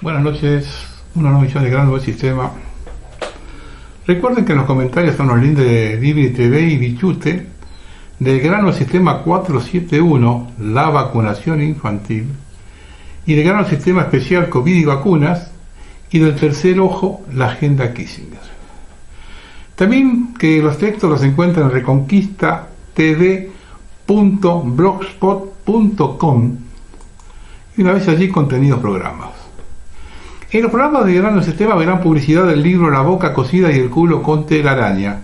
Buenas noches, una nueva emisión de Gran Nuevo Sistema. Recuerden que en los comentarios están los links de Libri TV y Bichute, del Gran Nuevo Sistema 471, la vacunación infantil, y del Gran Nuevo Sistema especial COVID y vacunas, y del Tercer Ojo, la agenda Kissinger. También que los textos los encuentran en reconquistatv.blogspot.com y una vez allí contenidos programas. En los programas de Gran Sistema verán publicidad del libro La boca cocida y el culo con telaraña.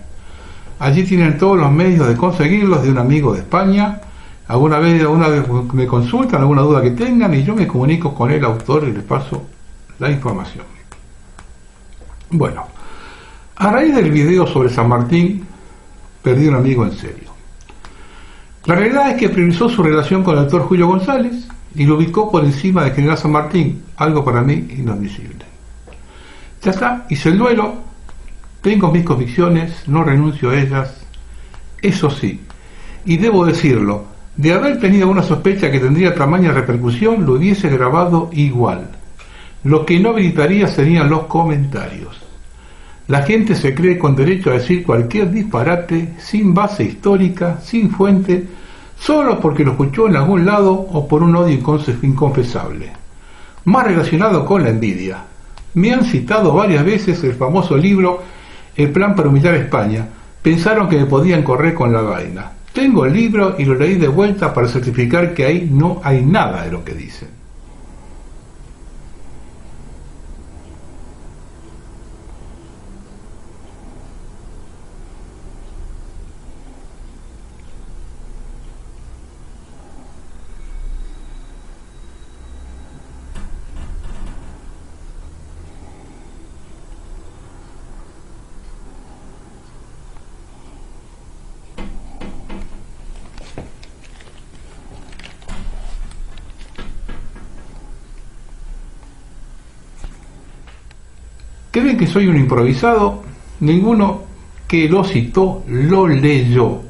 Allí tienen todos los medios de conseguirlos de un amigo de España. Alguna vez me consultan, alguna duda que tengan y yo me comunico con el autor y les paso la información. Bueno, a raíz del video sobre San Martín, perdí un amigo en serio. La realidad es que priorizó su relación con el actor Julio González y lo ubicó por encima de General San Martín, algo para mí inadmisible. Ya está, hice el duelo, tengo mis convicciones, no renuncio a ellas. Eso sí, y debo decirlo, de haber tenido una sospecha que tendría tamaña repercusión, lo hubiese grabado igual. Lo que no habilitaría serían los comentarios. La gente se cree con derecho a decir cualquier disparate, sin base histórica, sin fuente, solo porque lo escuchó en algún lado o por un odio inconfesable. Más relacionado con la envidia. Me han citado varias veces el famoso libro El plan para humillar a España. Pensaron que me podían correr con la vaina. Tengo el libro y lo leí de vuelta para certificar que ahí no hay nada de lo que dicen. ¿Creen que soy un improvisado? Ninguno que lo citó lo leyó.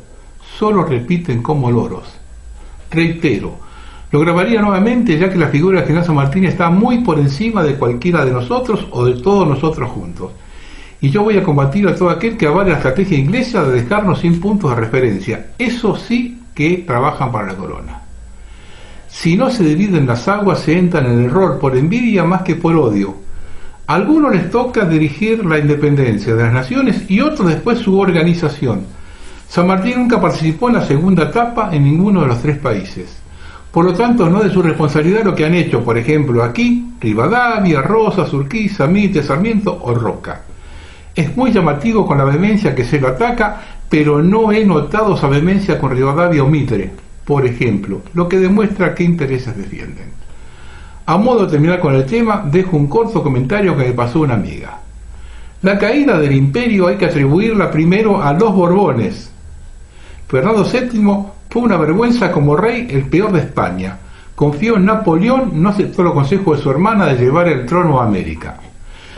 Solo repiten como loros. Reitero, lo grabaría nuevamente ya que la figura de General San Martín está muy por encima de cualquiera de nosotros o de todos nosotros juntos. Y yo voy a combatir a todo aquel que avale la estrategia inglesa de dejarnos sin puntos de referencia. Eso sí que trabajan para la corona. Si no se dividen las aguas, se entran en el error por envidia más que por odio. A algunos les toca dirigir la independencia de las naciones y otros después su organización. San Martín nunca participó en la segunda etapa en ninguno de los tres países. Por lo tanto, no es de su responsabilidad lo que han hecho, por ejemplo, aquí, Rivadavia, Rosas, Urquiza, Mitre, Sarmiento o Roca. Es muy llamativo con la vehemencia que se lo ataca, pero no he notado esa vehemencia con Rivadavia o Mitre, por ejemplo, lo que demuestra qué intereses defienden. A modo de terminar con el tema, dejo un corto comentario que me pasó una amiga. La caída del imperio hay que atribuirla primero a los Borbones. Fernando VII fue una vergüenza como rey, el peor de España. Confió en Napoleón, no aceptó los consejos de su hermana de llevar el trono a América.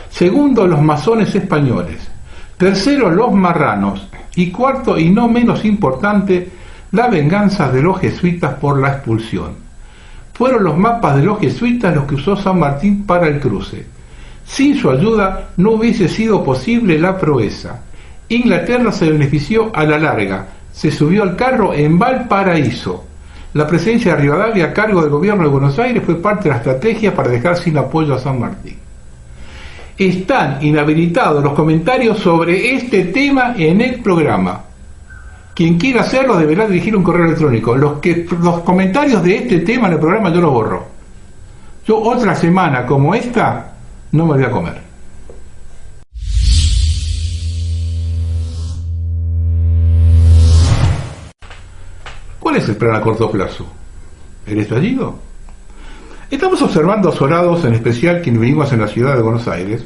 Segundo, los masones españoles. Tercero, los marranos. Y cuarto, y no menos importante, la venganza de los jesuitas por la expulsión. Fueron los mapas de los jesuitas los que usó San Martín para el cruce. Sin su ayuda no hubiese sido posible la proeza. Inglaterra se benefició a la larga, se subió al carro en Valparaíso. La presencia de Rivadavia a cargo del gobierno de Buenos Aires fue parte de la estrategia para dejar sin apoyo a San Martín. Están inhabilitados los comentarios sobre este tema en el programa. Quien quiera hacerlo deberá dirigir un correo electrónico. Los comentarios de este tema en el programa yo los borro. Yo otra semana como esta no me voy a comer. ¿Cuál es el plan a corto plazo? ¿El estallido? Estamos observando azorados, en especial quienes vivimos en la ciudad de Buenos Aires,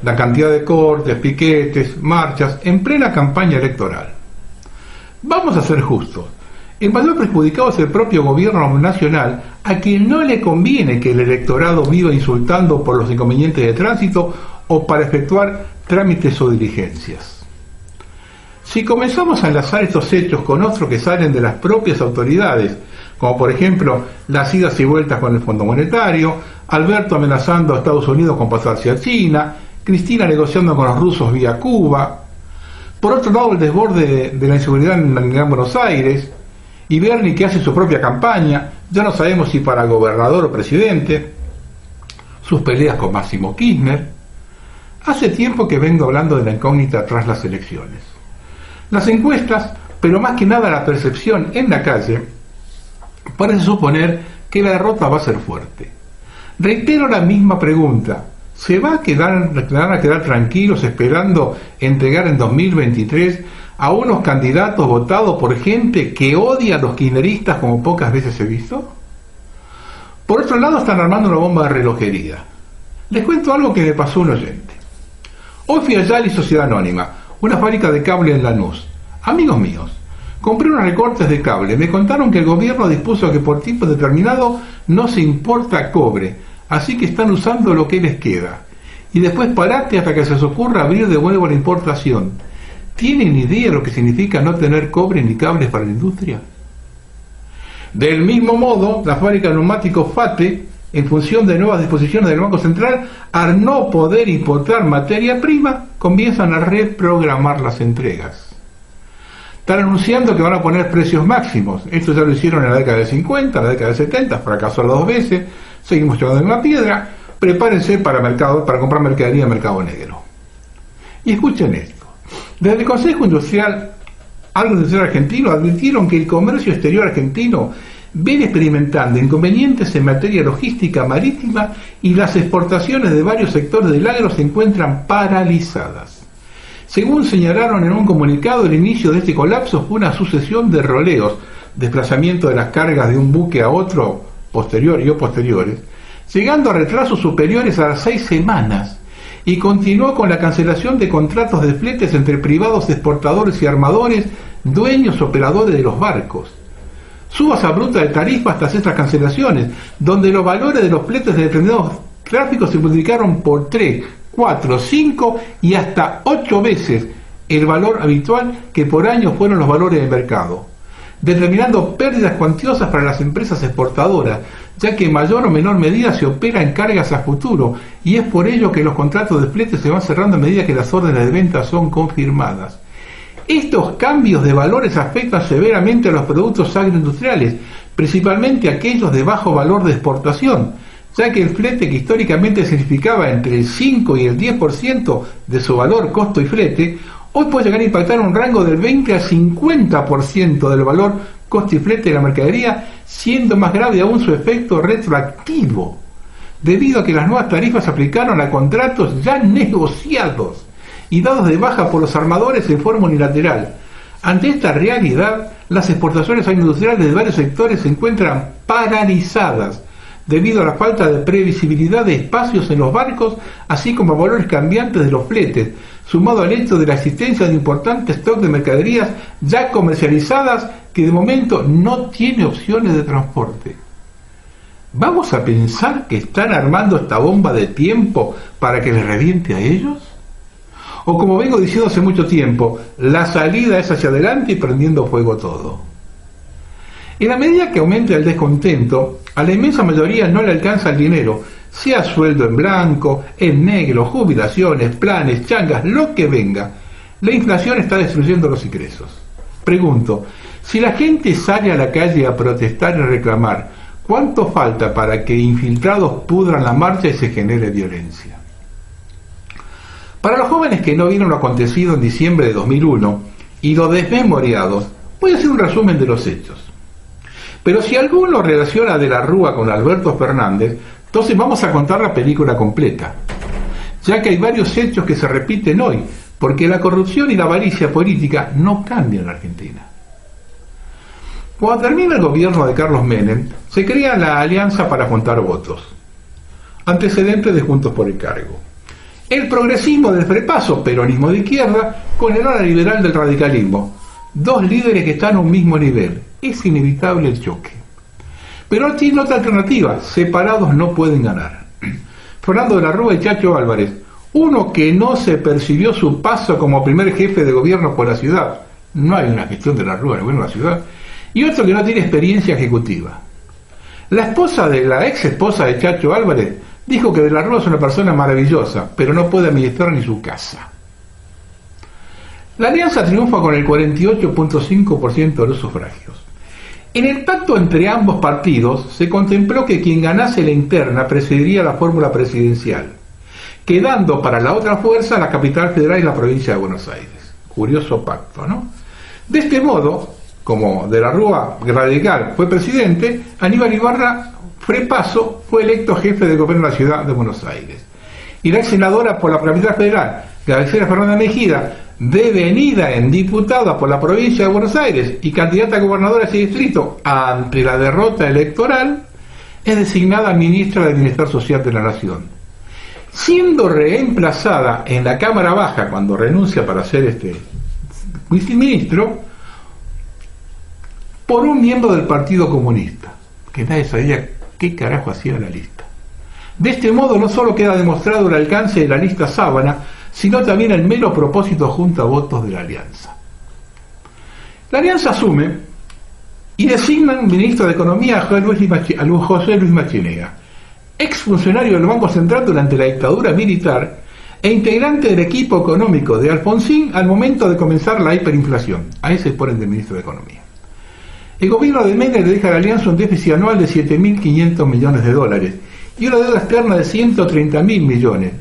la cantidad de cortes, piquetes, marchas en plena campaña electoral. Vamos a ser justos. El mayor perjudicado es el propio gobierno nacional, a quien no le conviene que el electorado viva insultando por los inconvenientes de tránsito o para efectuar trámites o diligencias. Si comenzamos a enlazar estos hechos con otros que salen de las propias autoridades, como por ejemplo las idas y vueltas con el Fondo Monetario, Alberto amenazando a Estados Unidos con pasarse a China, Cristina negociando con los rusos vía Cuba. Por otro lado, el desborde de la inseguridad en Gran Buenos Aires, y Bernie que hace su propia campaña, ya no sabemos si para gobernador o presidente, sus peleas con Máximo Kirchner. Hace tiempo que vengo hablando de la incógnita tras las elecciones. Las encuestas, pero más que nada la percepción en la calle, parece suponer que la derrota va a ser fuerte. Reitero la misma pregunta: ¿se van a quedar tranquilos esperando entregar en 2023 a unos candidatos votados por gente que odia a los kirchneristas como pocas veces he visto? Por otro lado, están armando una bomba de relojería. Les cuento algo que me pasó un oyente. Hoy fui a Yali Sociedad Anónima, una fábrica de cable en Lanús. Amigos míos, compré unos recortes de cable. Me contaron que el gobierno dispuso que por tiempo determinado no se importa cobre, así que están usando lo que les queda. Y después parate hasta que se les ocurra abrir de nuevo la importación. ¿Tienen idea de lo que significa no tener cobre ni cables para la industria? Del mismo modo, la fábrica de neumáticos FATE, en función de nuevas disposiciones del Banco Central, al no poder importar materia prima, comienzan a reprogramar las entregas. Están anunciando que van a poner precios máximos. Esto ya lo hicieron en la década del 50, en la década del 70, fracasó 2 veces, seguimos llevando en una piedra. Prepárense para comprar mercadería en mercado negro. Y escuchen esto. Desde el Consejo Industrial Argentino advirtieron que el comercio exterior argentino viene experimentando inconvenientes en materia logística marítima y las exportaciones de varios sectores del agro se encuentran paralizadas. Según señalaron en un comunicado, el inicio de este colapso fue una sucesión de roleos, desplazamiento de las cargas de un buque a otro posterior o posteriores, llegando a retrasos superiores a las 6 semanas, y continuó con la cancelación de contratos de fletes entre privados exportadores y armadores, dueños operadores de los barcos. Subas abruptas de tarifas tras estas cancelaciones, donde los valores de los fletes de determinados tráficos se multiplicaron por 3, 4, 5 y hasta 8 veces el valor habitual, que por año fueron los valores del mercado, determinando pérdidas cuantiosas para las empresas exportadoras, ya que en mayor o menor medida se opera en cargas a futuro, y es por ello que los contratos de flete se van cerrando a medida que las órdenes de venta son confirmadas. Estos cambios de valores afectan severamente a los productos agroindustriales, principalmente aquellos de bajo valor de exportación, ya que el flete, que históricamente significaba entre el 5 y el 10% de su valor, costo y flete, hoy puede llegar a impactar un rango del 20 al 50% del valor, costo y flete de la mercadería, siendo más grave aún su efecto retroactivo, debido a que las nuevas tarifas se aplicaron a contratos ya negociados y dados de baja por los armadores en forma unilateral. Ante esta realidad, las exportaciones agroindustriales de varios sectores se encuentran paralizadas, debido a la falta de previsibilidad de espacios en los barcos, así como a valores cambiantes de los fletes, sumado al hecho de la existencia de un importante stock de mercaderías ya comercializadas que de momento no tiene opciones de transporte. ¿Vamos a pensar que están armando esta bomba de tiempo para que les reviente a ellos? O, como vengo diciendo hace mucho tiempo, la salida es hacia adelante y prendiendo fuego todo. En la medida que aumenta el descontento, a la inmensa mayoría no le alcanza el dinero, sea sueldo en blanco, en negro, jubilaciones, planes, changas, lo que venga. La inflación está destruyendo los ingresos. Pregunto, si la gente sale a la calle a protestar y reclamar, ¿cuánto falta para que infiltrados pudran la marcha y se genere violencia? Para los jóvenes que no vieron lo acontecido en diciembre de 2001 y los desmemoriados, voy a hacer un resumen de los hechos. Pero si alguno relaciona a De la Rúa con Alberto Fernández, entonces vamos a contar la película completa, ya que hay varios hechos que se repiten hoy, porque la corrupción y la avaricia política no cambian en Argentina. Cuando termina el gobierno de Carlos Menem, se crea la Alianza para Juntar Votos, antecedente de Juntos por el Cargo. El progresismo del frepaso, peronismo de izquierda, con el ala liberal del radicalismo. Dos líderes que están a un mismo nivel. Es inevitable el choque. Pero tiene otra alternativa: separados no pueden ganar. Fernando de la Rúa y Chacho Álvarez, uno que no se percibió su paso como primer jefe de gobierno por la ciudad, no hay una gestión de la Rúa en el gobierno de la ciudad, y otro que no tiene experiencia ejecutiva. La ex esposa de Chacho Álvarez dijo que De la Rúa es una persona maravillosa, pero no puede administrar ni su casa. La alianza triunfa con el 48.5% de los sufragios. En el pacto entre ambos partidos se contempló que quien ganase la interna presidiría la fórmula presidencial, quedando para la otra fuerza la capital federal y la provincia de Buenos Aires. Curioso pacto, ¿no? De este modo, como De la Rúa radical fue presidente, Aníbal Ibarra Frepaso fue electo jefe de gobierno de la ciudad de Buenos Aires. Y la ex senadora por la capital federal, Graciela Fernanda Mejía, devenida en diputada por la provincia de Buenos Aires y candidata a gobernadora de ese distrito ante la derrota electoral, es designada ministra del Bienestar Social de la Nación, siendo reemplazada en la Cámara Baja cuando renuncia para ser viceministro por un miembro del Partido Comunista, que nadie sabía qué carajo hacía la lista. De este modo no solo queda demostrado el alcance de la lista Sábana, sino también el mero propósito junta votos de la alianza. La alianza asume y designan ministro de Economía a José Luis Machinega, exfuncionario del Banco Central durante la dictadura militar e integrante del equipo económico de Alfonsín al momento de comenzar la hiperinflación. A ese ponen de ministro de Economía. El gobierno de Menem le deja a la alianza un déficit anual de 7.500 millones de dólares y una deuda externa de 130.000 millones.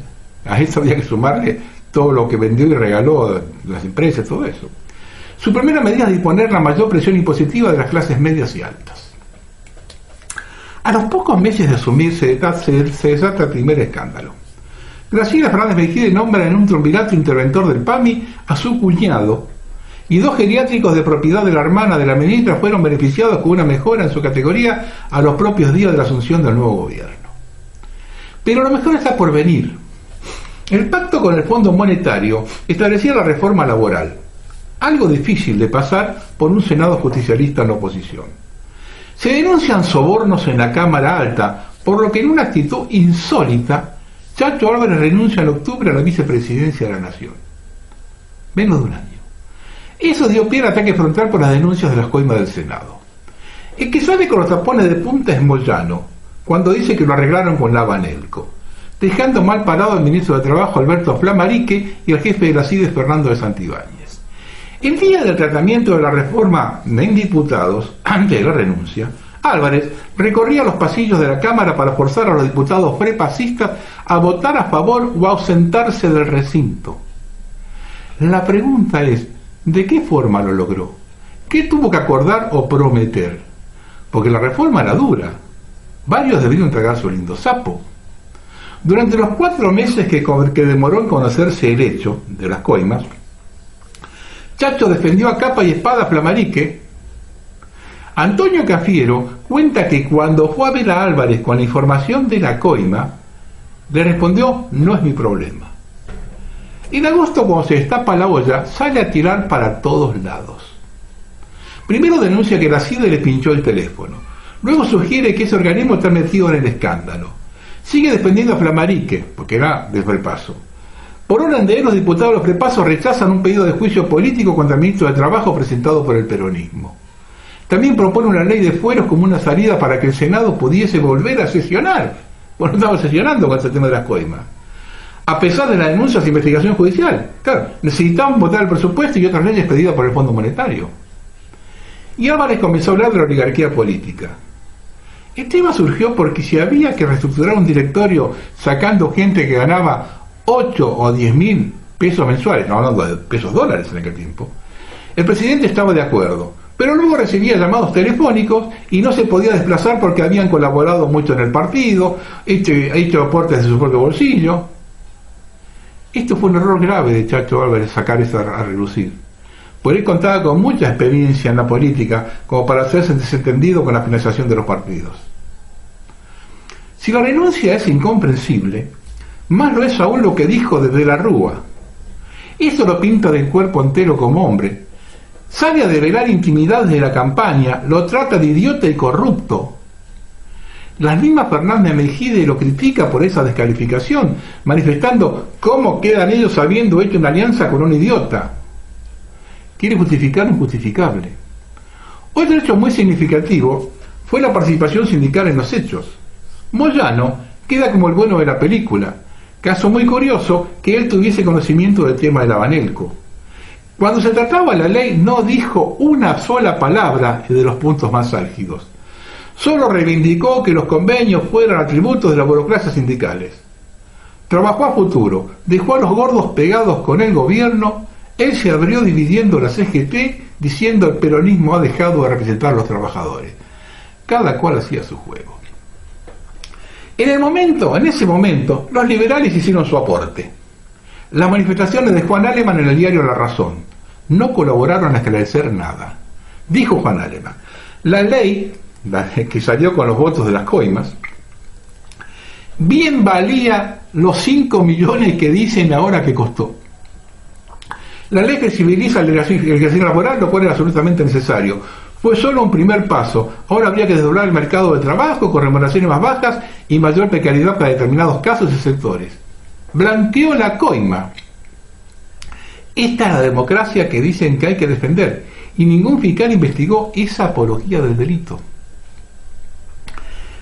A eso había que sumarle todo lo que vendió y regaló las empresas, todo eso. Su primera medida es disponer la mayor presión impositiva de las clases medias y altas. A los pocos meses de asumir se desata el primer escándalo. Graciela Fernández Mejía nombra en un triunvirato interventor del PAMI a su cuñado, y 2 geriátricos de propiedad de la hermana de la ministra fueron beneficiados con una mejora en su categoría a los propios días de la asunción del nuevo gobierno. Pero lo mejor está por venir. El pacto con el Fondo Monetario establecía la reforma laboral, algo difícil de pasar por un Senado justicialista en la oposición. Se denuncian sobornos en la Cámara Alta, por lo que en una actitud insólita, Chacho Álvarez renuncia en octubre a la vicepresidencia de la Nación. Menos de un año. Eso dio pie al ataque frontal por las denuncias de las coimas del Senado. El que sale con los tapones de punta es Moyano, cuando dice que lo arreglaron con la Banelco, dejando mal parado al ministro de Trabajo Alberto Flamarique y al jefe de la CIDES Fernando de Santibáñez. El día del tratamiento de la reforma en diputados, antes de la renuncia, Álvarez recorría los pasillos de la Cámara para forzar a los diputados prepasistas a votar a favor o a ausentarse del recinto. La pregunta es, ¿de qué forma lo logró? ¿Qué tuvo que acordar o prometer? Porque la reforma era dura. Varios debieron tragar su lindo sapo. Durante los 4 meses que demoró en conocerse el hecho de las coimas, Chacho defendió a capa y espada a Flamarique. Antonio Cafiero cuenta que cuando fue a ver a Álvarez con la información de la coima, le respondió: no es mi problema. En agosto, cuando se destapa la olla, sale a tirar para todos lados. Primero denuncia que la CIDE le pinchó el teléfono. Luego sugiere que ese organismo está metido en el escándalo. Sigue defendiendo a Flamarique, porque era del Frepaso. Por orden de él, los diputados de los Frepasos rechazan un pedido de juicio político contra el ministro de Trabajo presentado por el peronismo. También propone una ley de fueros como una salida para que el Senado pudiese volver a sesionar. Bueno, no estaba sesionando con ese tema de las coimas. A pesar de las denuncias de investigación judicial. Claro, necesitaban votar el presupuesto y otras leyes pedidas por el Fondo Monetario. Y Álvarez comenzó a hablar de la oligarquía política. El tema surgió porque si había que reestructurar un directorio sacando gente que ganaba 8 o 10 mil pesos mensuales, no hablando de pesos dólares en aquel tiempo, el presidente estaba de acuerdo, pero luego recibía llamados telefónicos y no se podía desplazar porque habían colaborado mucho en el partido, hecho aportes de su propio bolsillo. Esto fue un error grave de Chacho Álvarez, sacar eso a relucir. Por él contaba con mucha experiencia en la política como para hacerse desentendido con la financiación de los partidos. Si la renuncia es incomprensible, más lo es aún lo que dijo De la Rúa. Eso lo pinta del cuerpo entero como hombre. Sale a develar intimidades de la campaña, lo trata de idiota y corrupto. La misma Fernández Mejía lo critica por esa descalificación, manifestando cómo quedan ellos habiendo hecho una alianza con un idiota. Quiere justificar lo injustificable. Otro hecho muy significativo fue la participación sindical en los hechos. Moyano queda como el bueno de la película. Caso muy curioso que él tuviese conocimiento del tema del Abanelco. Cuando se trataba la ley no dijo una sola palabra de los puntos más álgidos. Solo reivindicó que los convenios fueran atributos de las burocracias sindicales. Trabajó a futuro, dejó a los gordos pegados con el gobierno, él se abrió dividiendo la CGT diciendo el peronismo ha dejado de representar a los trabajadores. Cada cual hacía su juego. En ese momento, los liberales hicieron su aporte. Las manifestaciones de Juan Alemán en el diario La Razón no colaboraron a esclarecer nada. Dijo Juan Alemán, la ley, que salió con los votos de las coimas, bien valía los 5 millones que dicen ahora que costó. La ley flexibiliza el ejercicio laboral, lo cual era absolutamente necesario. Fue solo un primer paso. Ahora habría que desdoblar el mercado de trabajo con remuneraciones más bajas y mayor precariedad para determinados casos y sectores. Blanqueó la coima. Esta es la democracia que dicen que hay que defender, y ningún fiscal investigó esa apología del delito.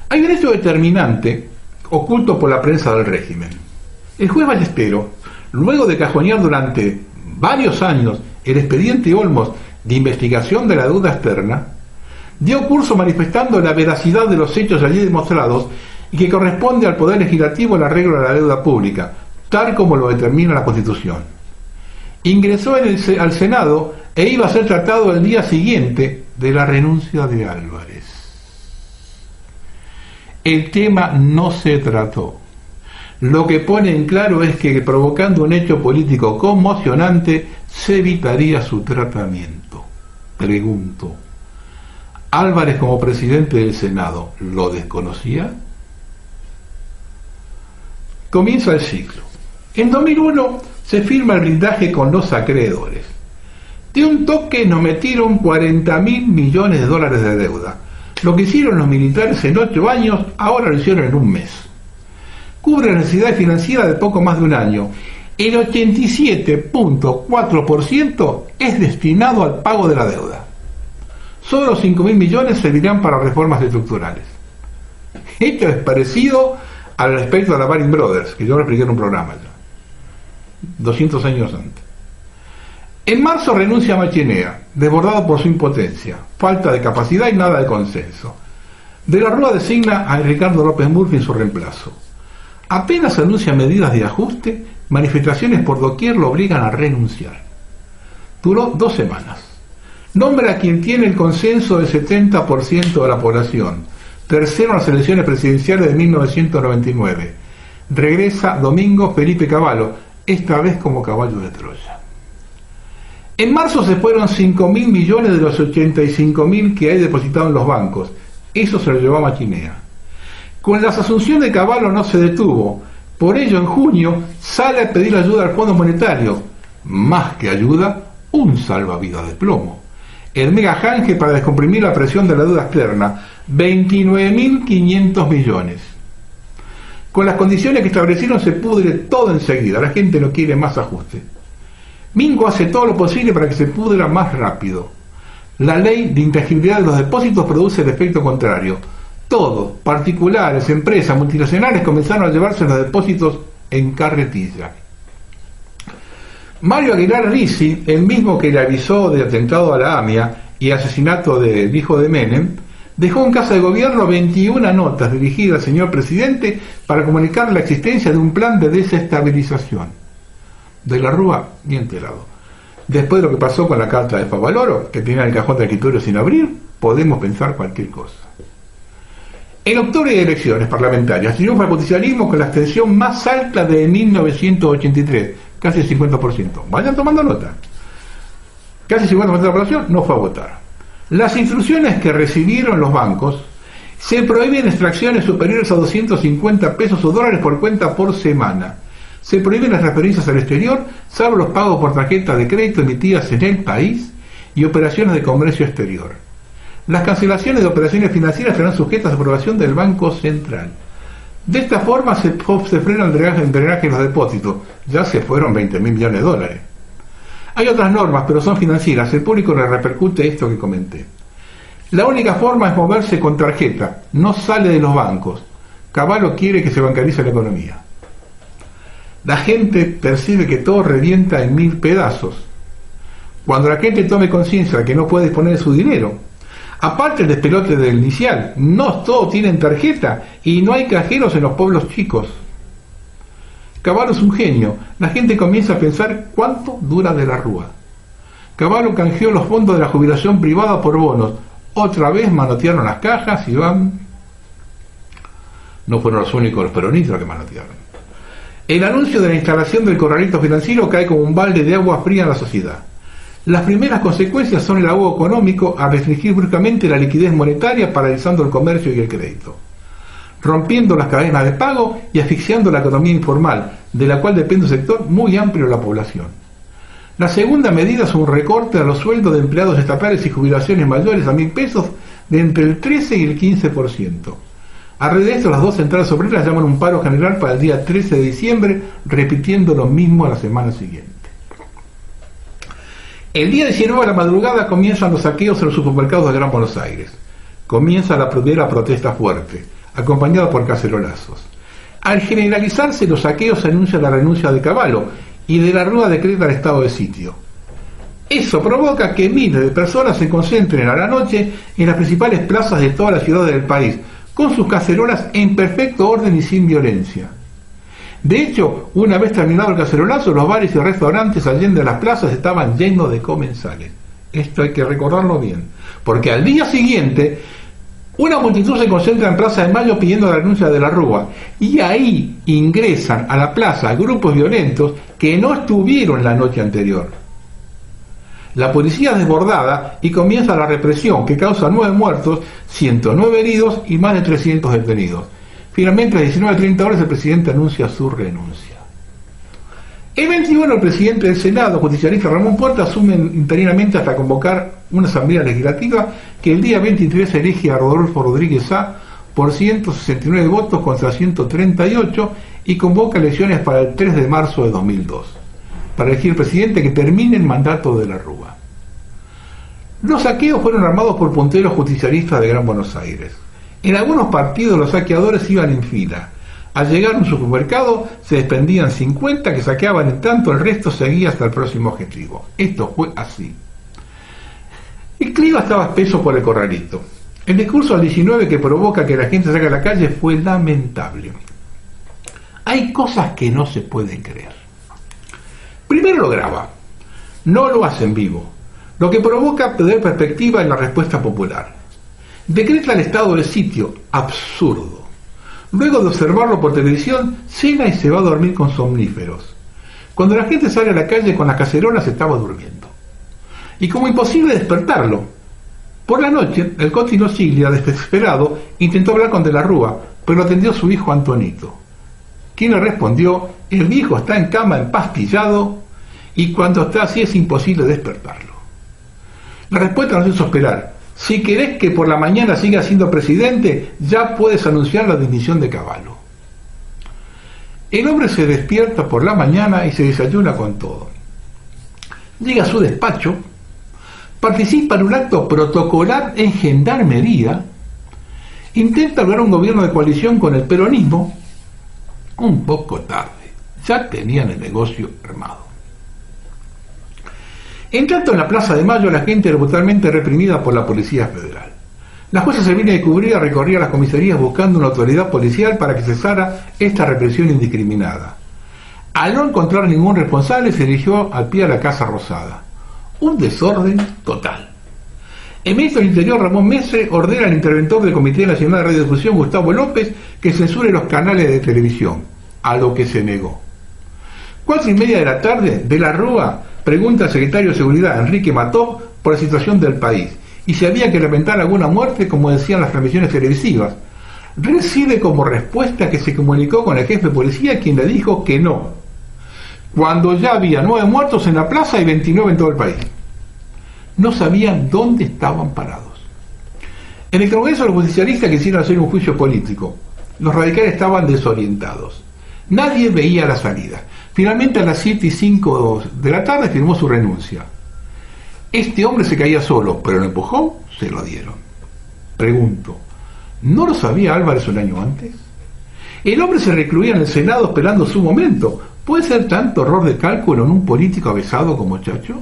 Hay un hecho determinante oculto por la prensa del régimen. El juez Ballestero, luego de cajonear durante varios años el expediente Olmos de investigación de la deuda externa, dio curso manifestando la veracidad de los hechos allí demostrados y que corresponde al Poder Legislativo el arreglo de la deuda pública, tal como lo determina la Constitución. Ingresó al Senado e iba a ser tratado el día siguiente de la renuncia de Álvarez. El tema no se trató. Lo que pone en claro es que provocando un hecho político conmocionante se evitaría su tratamiento. Pregunto, ¿Álvarez como presidente del Senado lo desconocía? Comienza el ciclo. En 2001 se firma el blindaje con los acreedores. De un toque nos metieron 40.000 millones de dólares de deuda. Lo que hicieron los militares en 8 años, ahora lo hicieron en un mes. Cubre la necesidad financiera de poco más de un año. El 87.4% es destinado al pago de la deuda. Solo 5.000 millones servirán para reformas estructurales. Esto es parecido al respecto de la Baring Brothers, que yo lo expliqué en un programa ya, 200 años antes. En marzo renuncia Machinea, desbordado por su impotencia, falta de capacidad y nada de consenso. De la Rúa designa a Ricardo López Murphy en su reemplazo. Apenas anuncia medidas de ajuste, manifestaciones por doquier lo obligan a renunciar. Duró 2 semanas. Nombra a quien tiene el consenso del 70% de la población, tercero en las elecciones presidenciales de 1999. Regresa Domingo Felipe Cavallo, esta vez como caballo de Troya. En marzo se fueron 5.000 millones de los 85.000 que hay depositado en los bancos. Eso se lo llevó a Machinea. Con las asunciones de Cavallo no se detuvo. Por ello, en junio sale a pedir ayuda al Fondo Monetario. Más que ayuda, un salvavidas de plomo. El mega janje para descomprimir la presión de la deuda externa, 29.500 millones. Con las condiciones que establecieron se pudre todo enseguida. La gente no quiere más ajuste. Mingo hace todo lo posible para que se pudra más rápido. La ley de intangibilidad de los depósitos produce el efecto contrario. Todos, particulares, empresas, multinacionales, comenzaron a llevarse los depósitos en carretilla. Mario Aguilar Ricci, el mismo que le avisó del atentado a la AMIA y asesinato del hijo de Menem, dejó en Casa de Gobierno 21 notas dirigidas al señor presidente para comunicar la existencia de un plan de desestabilización. De la Rúa, ni enterado. Después de lo que pasó con la carta de Favaloro, que tenía el cajón de escritorio sin abrir, podemos pensar cualquier cosa. En octubre de elecciones parlamentarias triunfa el justicialismo con la abstención más alta de 1983, casi el 50%. Vayan tomando nota. Casi el 50% de la población no fue a votar. Las instrucciones que recibieron los bancos: se prohíben extracciones superiores a 250 pesos o dólares por cuenta por semana. Se prohíben las transferencias al exterior, salvo los pagos por tarjeta de crédito emitidas en el país y operaciones de comercio exterior. Las cancelaciones de operaciones financieras serán sujetas a aprobación del Banco Central. De esta forma se frena el drenaje de los depósitos. Ya se fueron 20.000 millones de dólares. Hay otras normas, pero son financieras. El público le repercute esto que comenté. La única forma es moverse con tarjeta, no sale de los bancos. Cavallo quiere que se bancarice la economía. La gente percibe que todo revienta en 1000 pedazos. Cuando la gente tome conciencia de que no puede disponer de su dinero, aparte el despelote del inicial, no todos tienen tarjeta y no hay cajeros en los pueblos chicos. Cavallo es un genio. La gente comienza a pensar cuánto dura de la Rúa. Cavallo canjeó los fondos de la jubilación privada por bonos. Otra vez manotearon las cajas y van. No fueron los únicos los peronistas que manotearon. El anuncio de la instalación del corralito financiero cae como un balde de agua fría en la sociedad. Las primeras consecuencias son el ahogo económico al restringir bruscamente la liquidez monetaria, paralizando el comercio y el crédito, rompiendo las cadenas de pago y asfixiando la economía informal, de la cual depende un sector muy amplio de la población. La segunda medida es un recorte a los sueldos de empleados estatales y jubilaciones mayores a 1.000 pesos de entre el 13 y el 15%. A raíz de esto, las dos centrales obreras llaman un paro general para el día 13 de diciembre, repitiendo lo mismo a la semana siguiente. El día 19 de la madrugada comienzan los saqueos en los supermercados de Gran Buenos Aires. Comienza la primera protesta fuerte, acompañada por cacerolazos. Al generalizarse los saqueos, se anuncia la renuncia de Cavallo y de la Rúa decreta el estado de sitio. Eso provoca que miles de personas se concentren a la noche en las principales plazas de todas las ciudades del país, con sus cacerolas en perfecto orden y sin violencia. De hecho, una vez terminado el cacerolazo, los bares y restaurantes allende las plazas estaban llenos de comensales. Esto hay que recordarlo bien, porque al día siguiente una multitud se concentra en Plaza de Mayo pidiendo la renuncia de la Rúa, y ahí ingresan a la plaza grupos violentos que no estuvieron la noche anterior. La policía es desbordada y comienza la represión, que causa 9 muertos, 109 heridos y más de 300 detenidos. Finalmente, a las 19:30 horas, el presidente anuncia su renuncia. El 21, el presidente del Senado, justicialista Ramón Puerta, asume interinamente hasta convocar una asamblea legislativa que el día 23 elige a Rodolfo Rodríguez Sá por 169 votos contra 138 y convoca elecciones para el 3 de marzo de 2002, para elegir presidente que termine el mandato de la Rúa. Los saqueos fueron armados por punteros justicialistas de Gran Buenos Aires. En algunos partidos los saqueadores iban en fila. Al llegar a un supermercado se desprendían 50 que saqueaban, en tanto el resto seguía hasta el próximo objetivo. Esto fue así. El clima estaba espeso por el corralito. El discurso al 19 que provoca que la gente salga a la calle fue lamentable. Hay cosas que no se pueden creer. Primero lo graba, no lo hace en vivo, lo que provoca perder perspectiva en la respuesta popular. Decreta el estado de sitio, absurdo. Luego de observarlo por televisión, cena y se va a dormir con somníferos. Cuando la gente sale a la calle con las cacerolas, estaba durmiendo. Y como imposible despertarlo. Por la noche, el Cotino Siglia, desesperado, intentó hablar con De la Rúa, pero lo atendió su hijo Antonito, quien le respondió: el viejo está en cama empastillado y cuando está así es imposible despertarlo. La respuesta nos hizo esperar. Si querés que por la mañana siga siendo presidente, ya puedes anunciar la dimisión de Cavallo. El hombre se despierta por la mañana y se desayuna con todo. Llega a su despacho, participa en un acto protocolar en Gendarmería, intenta lograr un gobierno de coalición con el peronismo. Un poco tarde, ya tenían el negocio armado. En tanto, en la Plaza de Mayo la gente era brutalmente reprimida por la Policía Federal. La jueza Servilia de Cubría recorría las comisarías buscando una autoridad policial para que cesara esta represión indiscriminada. Al no encontrar ningún responsable, se dirigió al pie de la Casa Rosada. Un desorden total. El ministro del Interior, Ramón Mestre, ordena al interventor del Comité Nacional de Radiodifusión, Gustavo López, que censure los canales de televisión, a lo que se negó. 4:30 de la tarde, De la Rúa pregunta al secretario de Seguridad, Enrique Mató, por la situación del país, y si había que lamentar alguna muerte, como decían las transmisiones televisivas. Recibe como respuesta que se comunicó con el jefe de policía, quien le dijo que no, cuando ya había 9 muertos en la plaza y 29 en todo el país. No sabían dónde estaban parados. En el Congreso, los justicialistas quisieron hacer un juicio político. Los radicales estaban desorientados. Nadie veía la salida. Finalmente, a las 7:05 de la tarde firmó su renuncia. Este hombre se caía solo, pero el empujón se lo dieron. Pregunto, ¿no lo sabía Álvarez un año antes? El hombre se recluía en el Senado esperando su momento. ¿Puede ser tanto error de cálculo en un político avesado como Chacho?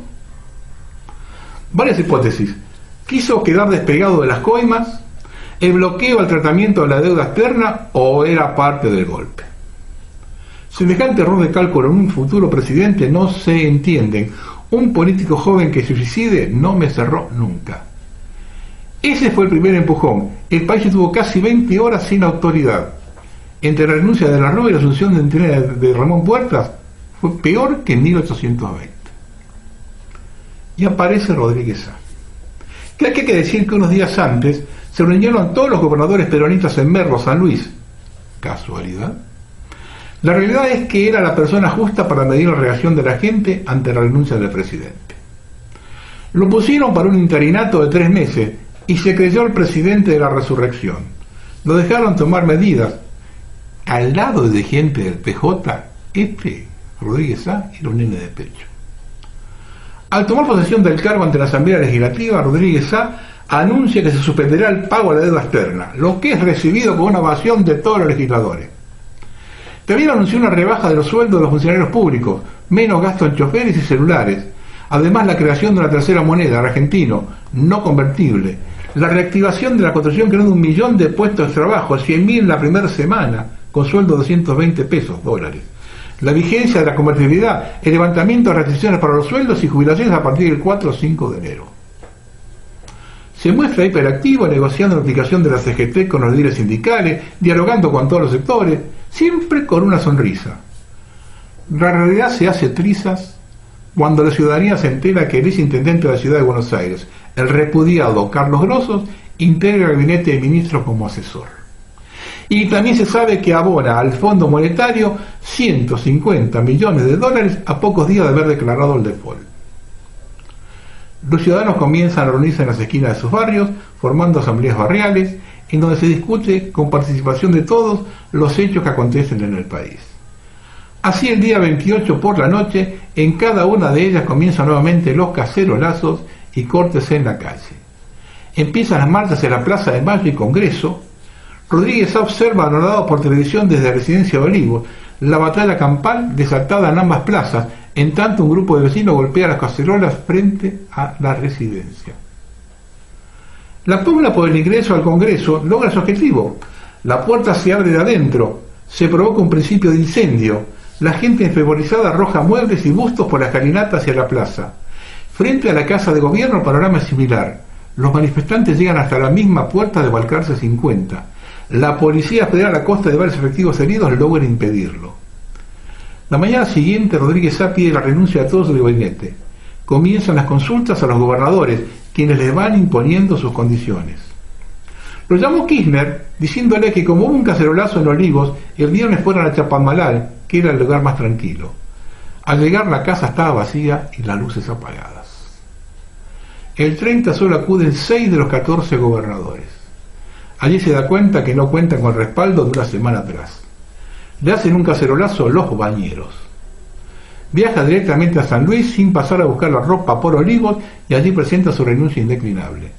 Varias hipótesis. ¿Quiso quedar despegado de las coimas? ¿El bloqueo al tratamiento de la deuda externa? ¿O era parte del golpe? Semejante error de cálculo en un futuro presidente no se entienden. Un político joven que se suicide no me cerró nunca. Ese fue el primer empujón. El país estuvo casi 20 horas sin autoridad. Entre la renuncia de la Rúa y la asunción de Ramón Puertas fue peor que en 1820. Y aparece Rodríguez Sá. Que hay que decir que unos días antes se reunieron todos los gobernadores peronistas en Merlo, San Luis. ¿Casualidad? La realidad es que era la persona justa para medir la reacción de la gente ante la renuncia del presidente. Lo pusieron para un interinato de 3 meses y se creyó el presidente de la resurrección. Lo dejaron tomar medidas. Al lado de gente del PJ, Rodríguez Sá, era un nene de pecho. Al tomar posesión del cargo ante la Asamblea Legislativa, Rodríguez Sá anuncia que se suspenderá el pago de la deuda externa, lo que es recibido con una ovación de todos los legisladores. También anunció una rebaja de los sueldos de los funcionarios públicos, menos gasto en choferes y celulares, además la creación de una tercera moneda, el argentino, no convertible, la reactivación de la construcción creando 1 millón de puestos de trabajo, 100.000 en la primera semana, con sueldo de 220 pesos, dólares. La vigencia de la convertibilidad, el levantamiento de restricciones para los sueldos y jubilaciones a partir del 4 o 5 de enero. Se muestra hiperactivo negociando la aplicación de la CGT con los líderes sindicales, dialogando con todos los sectores, siempre con una sonrisa. La realidad se hace trizas cuando la ciudadanía se entera que el exintendente de la ciudad de Buenos Aires, el repudiado Carlos Grossos, integra el gabinete de ministros como asesor. Y también se sabe que abona al Fondo Monetario 150 millones de dólares a pocos días de haber declarado el default. Los ciudadanos comienzan a reunirse en las esquinas de sus barrios, formando asambleas barriales, en donde se discute con participación de todos los hechos que acontecen en el país. Así el día 28 por la noche, en cada una de ellas comienzan nuevamente los cacerolazos y cortes en la calle. Empiezan las marchas en la Plaza de Mayo y Congreso. Rodríguez Sá observa, anonadado por televisión desde la residencia de Olivos, la batalla campal desatada en ambas plazas, en tanto un grupo de vecinos golpea las cacerolas frente a la residencia. La pugna por el ingreso al Congreso logra su objetivo. La puerta se abre de adentro, se provoca un principio de incendio, la gente enfervorizada arroja muebles y bustos por la escalinata hacia la plaza. Frente a la Casa de Gobierno el panorama es similar. Los manifestantes llegan hasta la misma puerta de Balcarce 50. La Policía Federal, a costa de varios efectivos heridos, logra impedirlo. La mañana siguiente, Rodríguez Sá pide la renuncia de todo su gabinete. Comienzan las consultas a los gobernadores, quienes les van imponiendo sus condiciones. Lo llamó Kirchner, diciéndole que como hubo un cacerolazo en Olivos, el viernes fueran a Chapadmalal, que era el lugar más tranquilo. Al llegar, la casa estaba vacía y las luces apagadas. El 30 solo acuden 6 de los 14 gobernadores. Allí se da cuenta que no cuentan con el respaldo de una semana atrás. Le hacen un cacerolazo los bañeros. Viaja directamente a San Luis sin pasar a buscar la ropa por Olivos y allí presenta su renuncia indeclinable.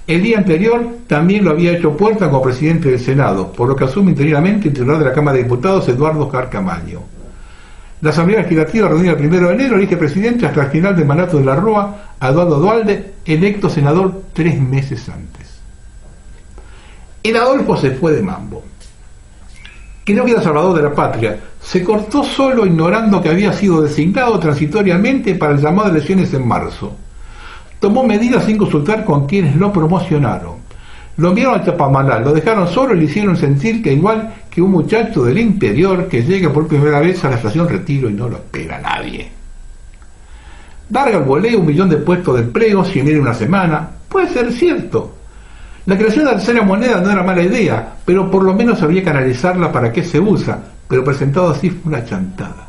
El día anterior también lo había hecho Puerta como presidente del Senado, por lo que asume interinamente el titular de la Cámara de Diputados, Eduardo Carcamaño. La Asamblea Legislativa, reunida el 1 de enero, elige presidente hasta el final del mandato de la Rúa a Eduardo Duhalde, electo senador 3 meses antes. El Adolfo se fue de mambo. Creo que era salvador de la patria. Se cortó solo ignorando que había sido designado transitoriamente para el llamado de elecciones en marzo. Tomó medidas sin consultar con quienes lo promocionaron. Lo enviaron a Chapadmalal, lo dejaron solo y le hicieron sentir que igual que un muchacho del interior que llega por primera vez a la estación Retiro y no lo espera nadie. Larga el voleo, 1 millón de puestos de empleo, 100.000 en una semana. Puede ser cierto. La creación de la tercera moneda no era mala idea, pero por lo menos habría que analizarla para qué se usa, pero presentado así fue una chantada.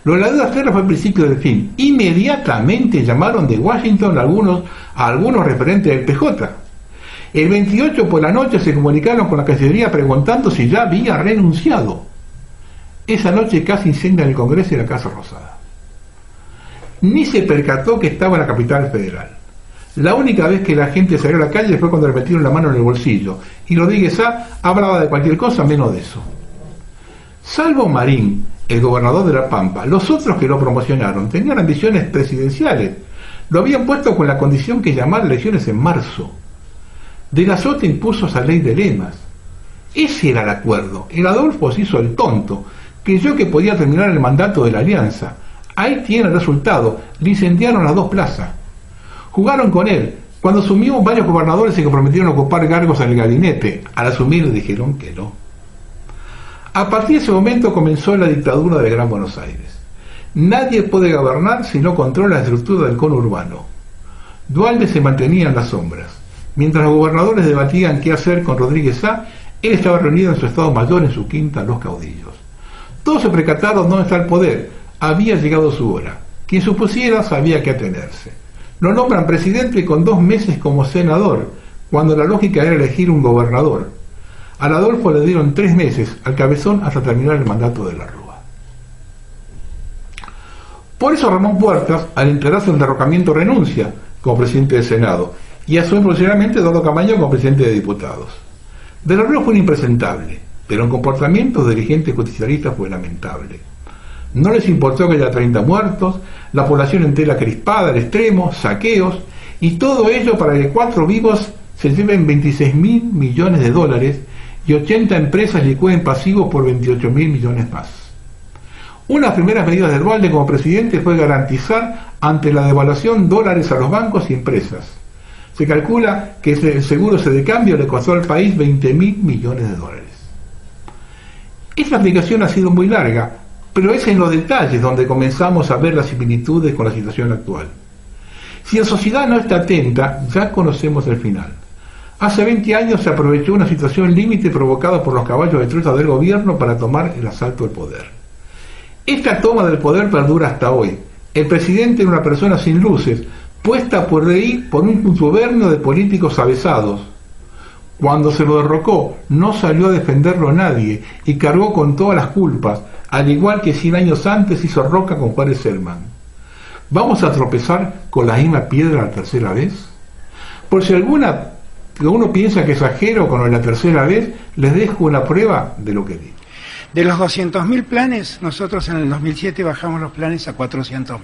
Lo de la deuda externa fue el principio del fin. Inmediatamente llamaron de Washington a algunos referentes del PJ. El 28 por la noche se comunicaron con la Cancillería preguntando si ya había renunciado. Esa noche casi incendian el Congreso y la Casa Rosada. Ni se percató que estaba en la capital federal. La única vez que la gente salió a la calle fue cuando le metieron la mano en el bolsillo, y Rodríguez Sá hablaba de cualquier cosa menos de eso. Salvo Marín, el gobernador de La Pampa, los otros que lo promocionaron tenían ambiciones presidenciales. Lo habían puesto con la condición que llamar elecciones en marzo. De la Sota impuso esa ley de lemas. Ese era el acuerdo. El Adolfo se hizo el tonto, creyó que podía terminar el mandato de la alianza. Ahí tiene el resultado, le incendiaron las 2 plazas. Jugaron con él. Cuando asumió, varios gobernadores se comprometieron a ocupar cargos en el gabinete. Al asumir dijeron que no. A partir de ese momento comenzó la dictadura del Gran Buenos Aires. Nadie puede gobernar si no controla la estructura del conurbano. Duhalde se mantenía en las sombras. Mientras los gobernadores debatían qué hacer con Rodríguez Sá, él estaba reunido en su estado mayor en su quinta Los Caudillos. Todos se percataron dónde está el poder. Había llegado su hora. Quien supusiera sabía qué atenerse. Lo nombran presidente con 2 meses como senador, cuando la lógica era elegir un gobernador. Al Adolfo le dieron 3 meses, al Cabezón hasta terminar el mandato de la Rúa. Por eso Ramón Puertas, al enterarse del derrocamiento, renuncia como presidente del Senado y asume profesionalmente Eduardo Camaño como presidente de diputados. De la Rúa fue un impresentable, pero en comportamientos de dirigentes justicialistas fue lamentable. No les importó que haya 30 muertos, la población entera crispada al extremo, saqueos, y todo ello para que 4 vivos se lleven 26.000 millones de dólares y 80 empresas licúen pasivos por 28.000 millones más. Una de las primeras medidas de Duhalde como presidente fue garantizar ante la devaluación dólares a los bancos y empresas. Se calcula que el seguro de cambio le costó al país 20.000 millones de dólares. Esta explicación ha sido muy larga, pero es en los detalles donde comenzamos a ver las similitudes con la situación actual. Si la sociedad no está atenta, ya conocemos el final. Hace 20 años se aprovechó una situación límite provocada por los caballos de Troya del gobierno para tomar el asalto al poder. Esta toma del poder perdura hasta hoy. El presidente era una persona sin luces, puesta por ahí por un contubernio de políticos avesados. Cuando se lo derrocó, no salió a defenderlo nadie y cargó con todas las culpas, al igual que 100 años antes hizo Roca con Juárez Selman. ¿Vamos a tropezar con la misma piedra la tercera vez? Por si uno piensa que exagero con la tercera vez, les dejo una prueba de lo que digo. De los 200.000 planes, nosotros en el 2007 bajamos los planes a 400.000.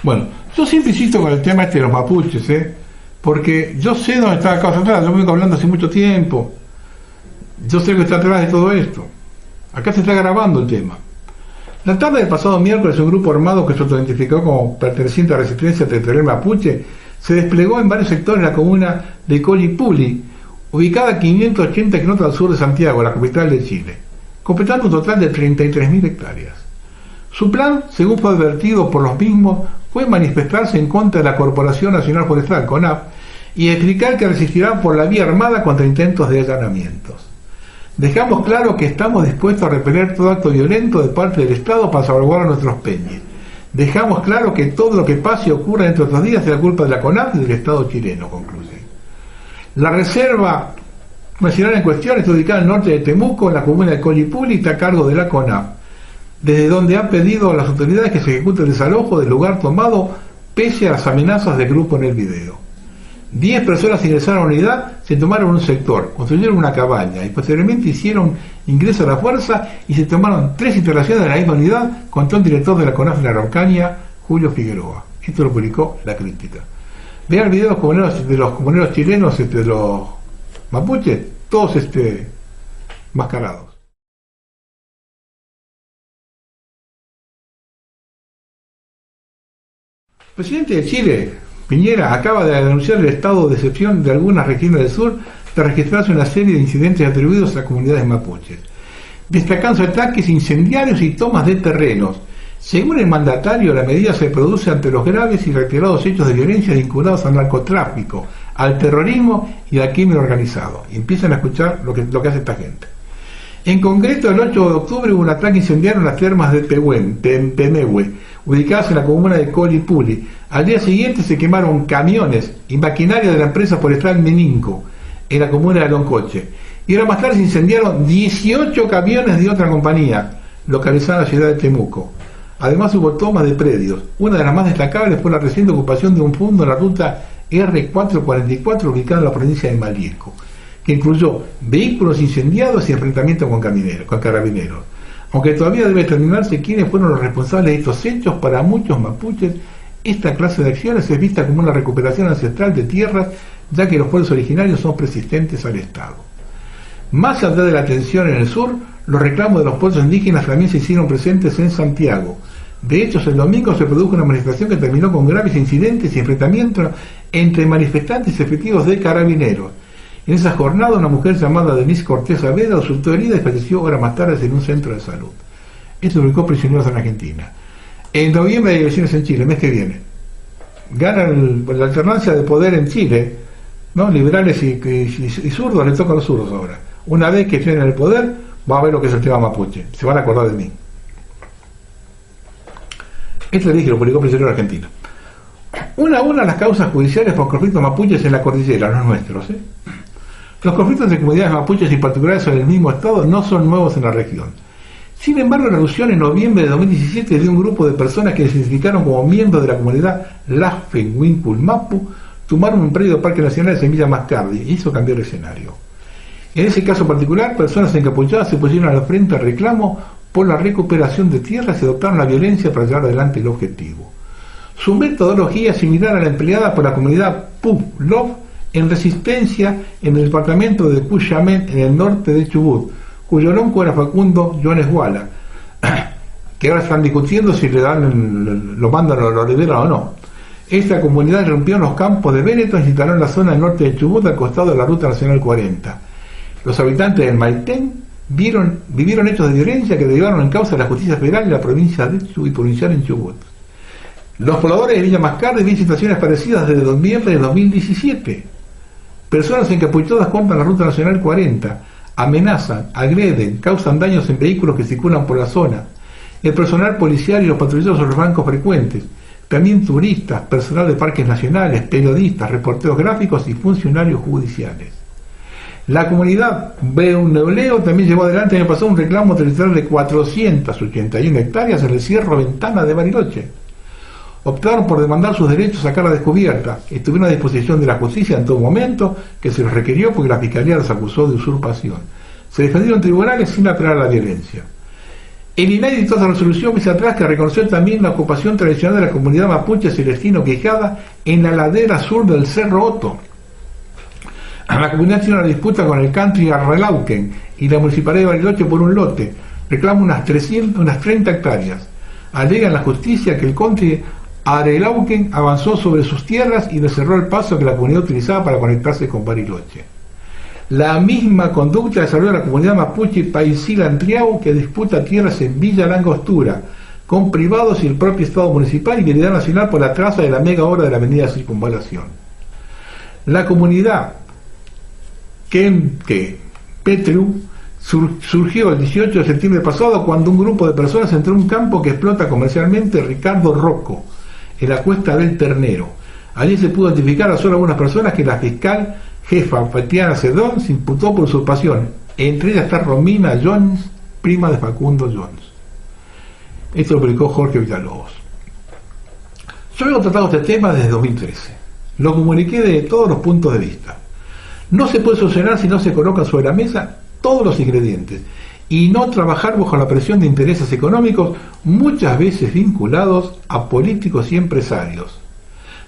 Bueno, yo siempre insisto con el tema de los mapuches, porque yo sé dónde está la causa atrás, yo vengo hablando hace mucho tiempo, yo sé lo que está atrás de todo esto. Acá se está grabando el tema. La tarde del pasado miércoles, un grupo armado que se autoidentificó como perteneciente a la resistencia territorial mapuche se desplegó en varios sectores de la comuna de Collipuli, ubicada a 580 kilómetros al sur de Santiago, la capital de Chile, completando un total de 33.000 hectáreas. Su plan, según fue advertido por los mismos, fue manifestarse en contra de la Corporación Nacional Forestal, CONAF, y explicar que resistirán por la vía armada contra intentos de allanamientos. Dejamos claro que estamos dispuestos a repeler todo acto violento de parte del Estado para salvaguardar nuestros peñes. Dejamos claro que todo lo que pase y ocurra dentro de estos días es la culpa de la CONAF y del Estado chileno, concluye. La reserva nacional en cuestión está ubicada al norte de Temuco, en la comuna de Collipuli, y está a cargo de la CONAF, desde donde ha pedido a las autoridades que se ejecute el desalojo del lugar tomado pese a las amenazas del grupo en el video. 10 personas ingresaron a la unidad, se tomaron un sector, construyeron una cabaña y posteriormente hicieron ingreso a la fuerza y se tomaron 3 instalaciones de la misma unidad, contó el director de la CONAF de la Araucanía, Julio Figueroa. Esto lo publicó La Crítica. Vean el video de los comuneros chilenos, de los mapuches, todos mascarados. El presidente de Chile, Piñera acaba de denunciar el estado de excepción de algunas regiones del sur de registrarse una serie de incidentes atribuidos a comunidades mapuches, destacando ataques incendiarios y tomas de terrenos. Según el mandatario, la medida se produce ante los graves y reiterados hechos de violencia vinculados al narcotráfico, al terrorismo y al crimen organizado. Y empiezan a escuchar lo que hace esta gente. En concreto, el 8 de octubre hubo un ataque incendiario en las termas de Pemehue, ubicadas en la comuna de Colipuli. Al día siguiente se quemaron camiones y maquinaria de la empresa forestal Meninco, en la comuna de Loncoche. Y ahora más tarde se incendiaron 18 camiones de otra compañía, localizada en la ciudad de Temuco. Además hubo tomas de predios. Una de las más destacables fue la reciente ocupación de un fondo en la ruta R444 ubicada en la provincia de Malleco, que incluyó vehículos incendiados y enfrentamientos con carabineros. Aunque todavía debe determinarse quiénes fueron los responsables de estos hechos, para muchos mapuches esta clase de acciones es vista como una recuperación ancestral de tierras, ya que los pueblos originarios son persistentes al Estado. Más allá de la tensión en el sur, los reclamos de los pueblos indígenas también se hicieron presentes en Santiago. De hecho, el domingo se produjo una manifestación que terminó con graves incidentes y enfrentamientos entre manifestantes y efectivos de carabineros. En esa jornada, una mujer llamada Denise Cortés Saavedra resultó herida y falleció horas más tarde en un centro de salud. Esto ubicó prisioneros en Argentina. En noviembre hay elecciones en Chile, el mes que viene. Gana la alternancia de poder en Chile, ¿no? Liberales y zurdos, le toca a los zurdos ahora. Una vez que estén en el poder, va a ver lo que es el tema mapuche. Se van a acordar de mí. Esto le dije, lo publicó Prisionero Argentina. Una a una las causas judiciales por conflictos mapuches en la cordillera, los nuestros. Los conflictos entre comunidades mapuches y particulares en el mismo estado no son nuevos en la región. Sin embargo, la erupción en noviembre de 2017 de un grupo de personas que se identificaron como miembros de la comunidad Lafenwinkul Mapu tomaron un predio del Parque Nacional de Semilla Mascardi y eso cambió el escenario. En ese caso particular, personas encapuchadas se pusieron al frente al reclamo por la recuperación de tierras y adoptaron la violencia para llevar adelante el objetivo. Su metodología es similar a la empleada por la comunidad Pueblo en resistencia en el departamento de Cuyamén, en el norte de Chubut, cuyo lonco era Facundo Jones Guala, que ahora están discutiendo si lo mandan o lo liberan o no. Esta comunidad rompió en los campos de Véneto y se instaló en la zona del norte de Chubut, al costado de la Ruta Nacional 40. Los habitantes del Maitén vivieron hechos de violencia que derivaron en causa de la justicia federal y la provincia de Chubut y provincial en Chubut. Los pobladores de Villa Mascardi viven situaciones parecidas desde noviembre de 2017. Personas encapuchadas cortan la Ruta Nacional 40, amenazan, agreden, causan daños en vehículos que circulan por la zona. El personal policial y los patrulleros son los blancos frecuentes. También turistas, personal de parques nacionales, periodistas, reporteros gráficos y funcionarios judiciales. La comunidad Beunneuleo también llevó adelante el año pasado un reclamo territorial de 481 hectáreas en el Cerro Ventana de Bariloche. Optaron por demandar sus derechos a cara descubierta. Estuvieron a disposición de la justicia en todo momento que se les requirió porque la Fiscalía los acusó de usurpación. Se defendieron en tribunales sin apelar a la violencia. El INAI dictó esta resolución meses atrás que reconoció también la ocupación tradicional de la comunidad mapuche Celestino Quijada en la ladera sur del Cerro Otto. La comunidad tiene una disputa con el country Arrelauquen y la municipalidad de Bariloche por un lote. Reclama unas 30 hectáreas. Alegan la justicia que el country Arrelauquen avanzó sobre sus tierras y le cerró el paso que la comunidad utilizaba para conectarse con Bariloche. La misma conducta desarrolla la comunidad mapuche Paisila Antriau, que disputa tierras en Villa Langostura con privados y el propio Estado municipal y Vialidad Nacional por la traza de la mega obra de la avenida Circunvalación. La comunidad Quemque Petru surgió el 18 de septiembre pasado cuando un grupo de personas entró en un campo que explota comercialmente Ricardo Rocco, en la Cuesta del Ternero. Allí se pudo identificar a solo algunas personas que la fiscal jefa Fatiana Sedón se imputó por usurpación. Entre ellas está Romina Jones, prima de Facundo Jones. Esto lo publicó Jorge Villalobos. Yo vengo tratado este tema desde 2013. Lo comuniqué de todos los puntos de vista. No se puede solucionar si no se colocan sobre la mesa todos los ingredientes y no trabajar bajo la presión de intereses económicos muchas veces vinculados a políticos y empresarios.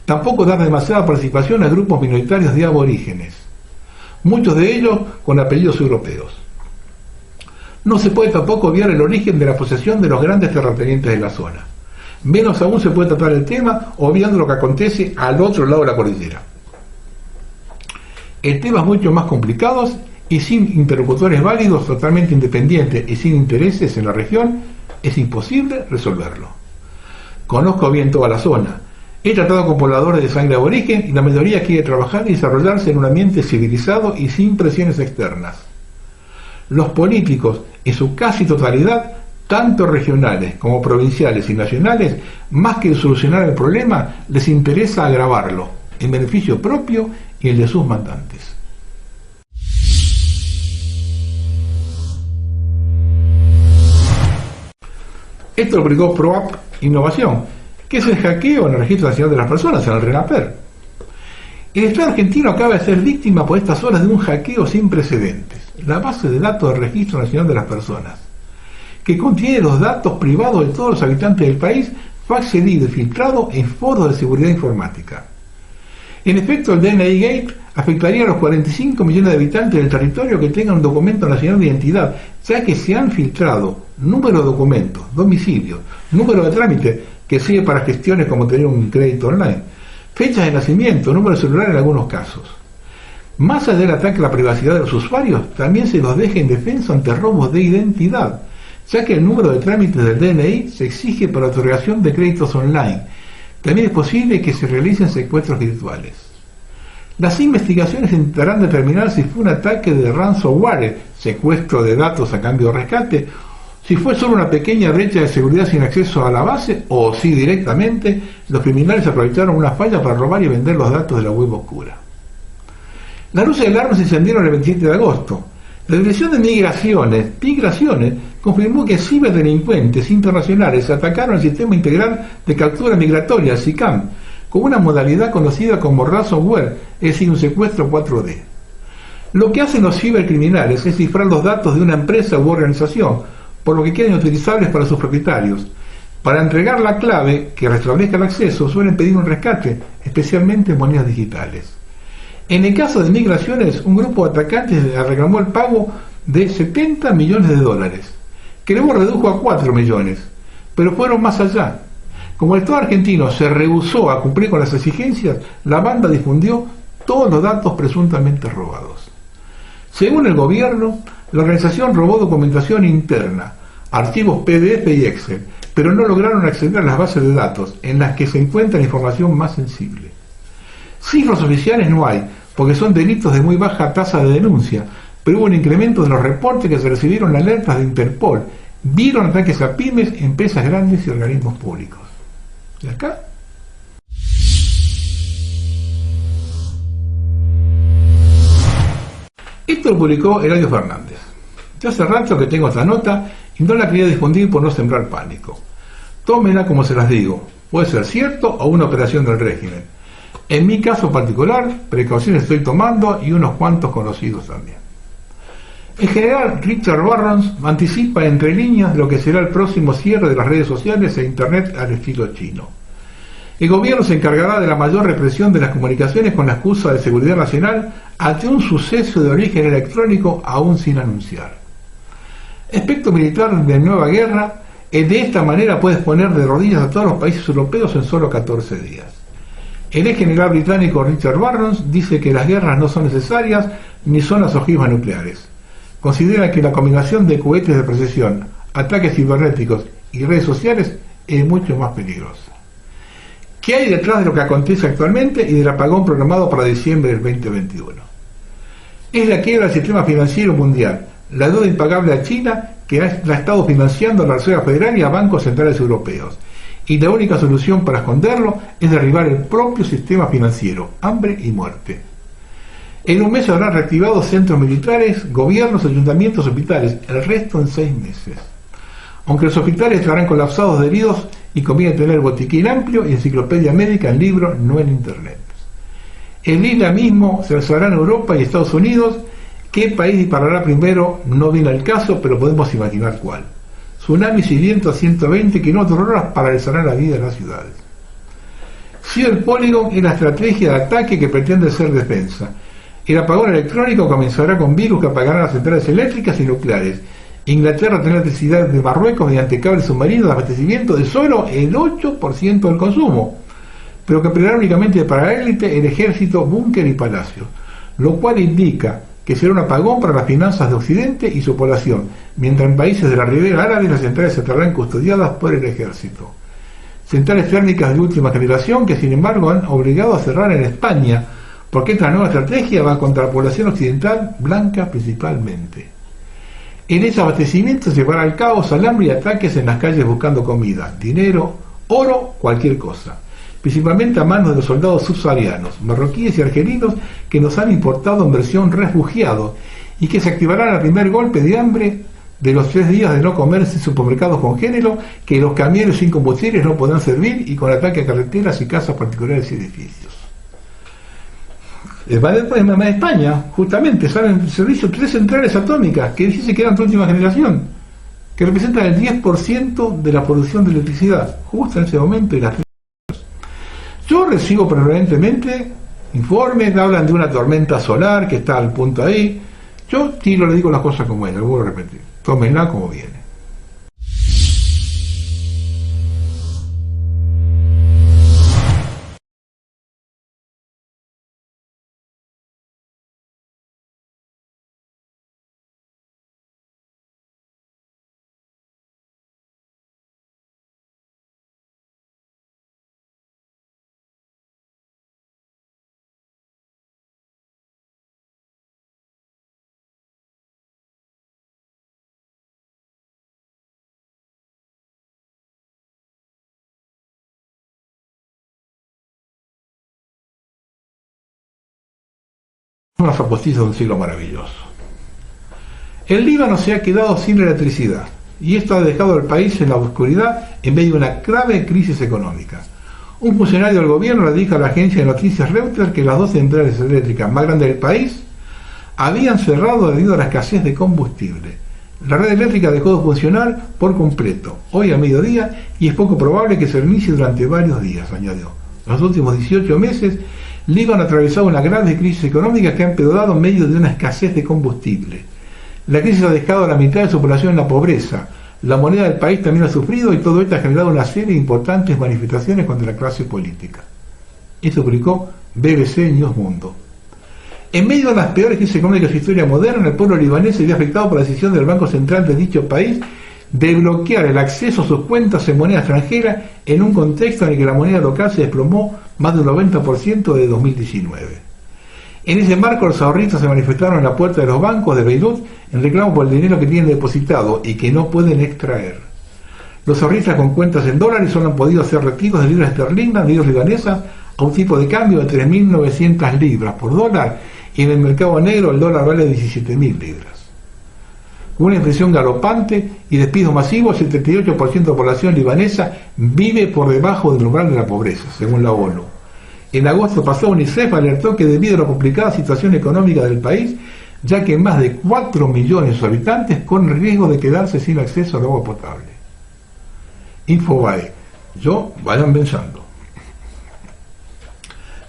Tampoco dar demasiada participación a grupos minoritarios de aborígenes, muchos de ellos con apellidos europeos. No se puede tampoco obviar el origen de la posesión de los grandes terratenientes de la zona. Menos aún se puede tratar el tema obviando lo que acontece al otro lado de la cordillera. El tema es mucho más complicado y sin interlocutores válidos, totalmente independientes y sin intereses en la región, es imposible resolverlo. Conozco bien toda la zona. He tratado con pobladores de sangre aborigen y la mayoría quiere trabajar y desarrollarse en un ambiente civilizado y sin presiones externas. Los políticos, en su casi totalidad, tanto regionales como provinciales y nacionales, más que solucionar el problema, les interesa agravarlo, en beneficio propio y el de sus mandantes. Esto lo publicó ProApp Innovación, que es el hackeo en el Registro Nacional de las Personas, en el RENAPER. El Estado argentino acaba de ser víctima por estas horas de un hackeo sin precedentes. La base de datos del Registro Nacional de las Personas, que contiene los datos privados de todos los habitantes del país, fue accedido y filtrado en foros de seguridad informática. En efecto, el DNI Gate afectaría a los 45 millones de habitantes del territorio que tengan un documento nacional de identidad, ya que se han filtrado número de documentos, domicilio, número de trámite, que sirve para gestiones como tener un crédito online, fechas de nacimiento, número de celular en algunos casos. Más allá del ataque a la privacidad de los usuarios, también se los deja indefensos ante robos de identidad, ya que el número de trámites del DNI se exige para otorgación de créditos online. También es posible que se realicen secuestros virtuales. Las investigaciones intentarán determinar si fue un ataque de ransomware, secuestro de datos a cambio de rescate, si fue solo una pequeña brecha de seguridad sin acceso a la base, o si directamente los criminales aprovecharon una falla para robar y vender los datos de la web oscura. Las luces de alarma se encendieron el 27 de agosto. La Dirección de Migraciones confirmó que ciberdelincuentes internacionales atacaron el Sistema Integral de Captura Migratoria, SICAM, con una modalidad conocida como ransomware, es decir, un secuestro 4D. Lo que hacen los cibercriminales es cifrar los datos de una empresa u organización, por lo que quedan inutilizables para sus propietarios. Para entregar la clave que restablezca el acceso, suelen pedir un rescate, especialmente en monedas digitales. En el caso de Migraciones, un grupo de atacantes reclamó el pago de $70 millones, que luego redujo a 4 millones, pero fueron más allá. Como el Estado argentino se rehusó a cumplir con las exigencias, la banda difundió todos los datos presuntamente robados. Según el gobierno, la organización robó documentación interna, archivos PDF y Excel, pero no lograron acceder a las bases de datos, en las que se encuentra la información más sensible. Cifras oficiales no hay, porque son delitos de muy baja tasa de denuncia, pero hubo un incremento de los reportes que se recibieron alertas de Interpol, vieron ataques a pymes, empresas grandes y organismos públicos. ¿Y acá? Esto lo publicó Eladio Fernández. Ya hace rato que tengo esta nota y no la quería difundir por no sembrar pánico. Tómenla como se las digo, puede ser cierto o una operación del régimen. En mi caso particular, precauciones estoy tomando y unos cuantos conocidos también. El general Richard Barrons anticipa entre líneas lo que será el próximo cierre de las redes sociales e Internet al estilo chino. El gobierno se encargará de la mayor represión de las comunicaciones con la excusa de seguridad nacional ante un suceso de origen electrónico aún sin anunciar. Aspecto militar de nueva guerra, de esta manera puedes poner de rodillas a todos los países europeos en solo 14 días. El ex general británico Richard Barrons dice que las guerras no son necesarias ni son las ojivas nucleares. Considera que la combinación de cohetes de precisión, ataques cibernéticos y redes sociales es mucho más peligrosa. ¿Qué hay detrás de lo que acontece actualmente y del apagón programado para diciembre del 2021? Es la quiebra del sistema financiero mundial, la deuda impagable a China que la ha estado financiando a la Reserva Federal y a bancos centrales europeos. Y la única solución para esconderlo es derribar el propio sistema financiero, hambre y muerte. En un mes habrán reactivado centros militares, gobiernos, ayuntamientos, hospitales, el resto en 6 meses. Aunque los hospitales estarán colapsados de heridos y conviene tener botiquín amplio y enciclopedia médica en libro, no en internet. El INA mismo se alzará en Europa y Estados Unidos. ¿Qué país disparará primero? No viene al caso, pero podemos imaginar cuál. Tsunamis y viento a 120 km/h paralizarán la vida de las ciudades. Cyberpolygon es la estrategia de ataque que pretende ser defensa. El apagón electrónico comenzará con virus que apagarán las centrales eléctricas y nucleares Inglaterra tiene electricidad de Marruecos mediante cables submarinos de abastecimiento de solo el 8% del consumo, pero que empleará únicamente para la élite, el ejército, búnker y palacios, lo cual indica que será un apagón para las finanzas de Occidente y su población, mientras en países de la Ribera Árabe las centrales estarán custodiadas por el ejército. Centrales térmicas de última generación que sin embargo han obligado a cerrar en España, porque esta nueva estrategia va contra la población occidental blanca principalmente. En ese abastecimiento se llevará al caos, al hambre y ataques en las calles buscando comida, dinero, oro, cualquier cosa, principalmente a manos de los soldados subsaharianos, marroquíes y argelinos que nos han importado en versión refugiados y que se activarán al primer golpe de hambre de los 3 días de no comerse en supermercados con género, que los camiones sin combustibles no podrán servir y con ataque a carreteras y casas particulares y edificios. En España, justamente, salen en servicio 3 centrales atómicas que dice que eran de última generación, que representan el 10% de la producción de electricidad, justo en ese momento. Yo recibo permanentemente informes, hablan de una tormenta solar que está al punto ahí. Yo tiro, le digo las cosas como es, lo vuelvo a repetir. Tómenla como viene. Unos apostizos de un siglo maravilloso. El Líbano se ha quedado sin electricidad y esto ha dejado al país en la oscuridad en medio de una grave crisis económica. Un funcionario del gobierno le dijo a la agencia de noticias Reuters que las 2 centrales eléctricas más grandes del país habían cerrado debido a la escasez de combustible. La red eléctrica dejó de funcionar por completo hoy a mediodía y es poco probable que se reinicie durante varios días, añadió. En los últimos 18 meses Líbano ha atravesado una grave crisis económica que ha empeorado en medio de una escasez de combustible. La crisis ha dejado a la mitad de su población en la pobreza. La moneda del país también ha sufrido y todo esto ha generado una serie de importantes manifestaciones contra la clase política. Esto publicó BBC News Mundo. En medio de las peores crisis económicas de su historia moderna, el pueblo libanés se vio afectado por la decisión del Banco Central de dicho país de bloquear el acceso a sus cuentas en moneda extranjera en un contexto en el que la moneda local se desplomó más del 90% de 2019. En ese marco, los ahorristas se manifestaron en la puerta de los bancos de Beirut en reclamo por el dinero que tienen depositado y que no pueden extraer. Los ahorristas con cuentas en dólares solo han podido hacer retiros de libras esterlinas, libras libanesas, a un tipo de cambio de 3.900 libras por dólar, y en el mercado negro el dólar vale 17.000 libras. Con una inflación galopante y despidos masivos, el 38% de la población libanesa vive por debajo del umbral de la pobreza, según la ONU. En agosto pasado, UNICEF alertó que debido a la complicada situación económica del país, ya que más de 4 millones de sus habitantes corren riesgo de quedarse sin acceso al agua potable. Infobae. Vayan pensando.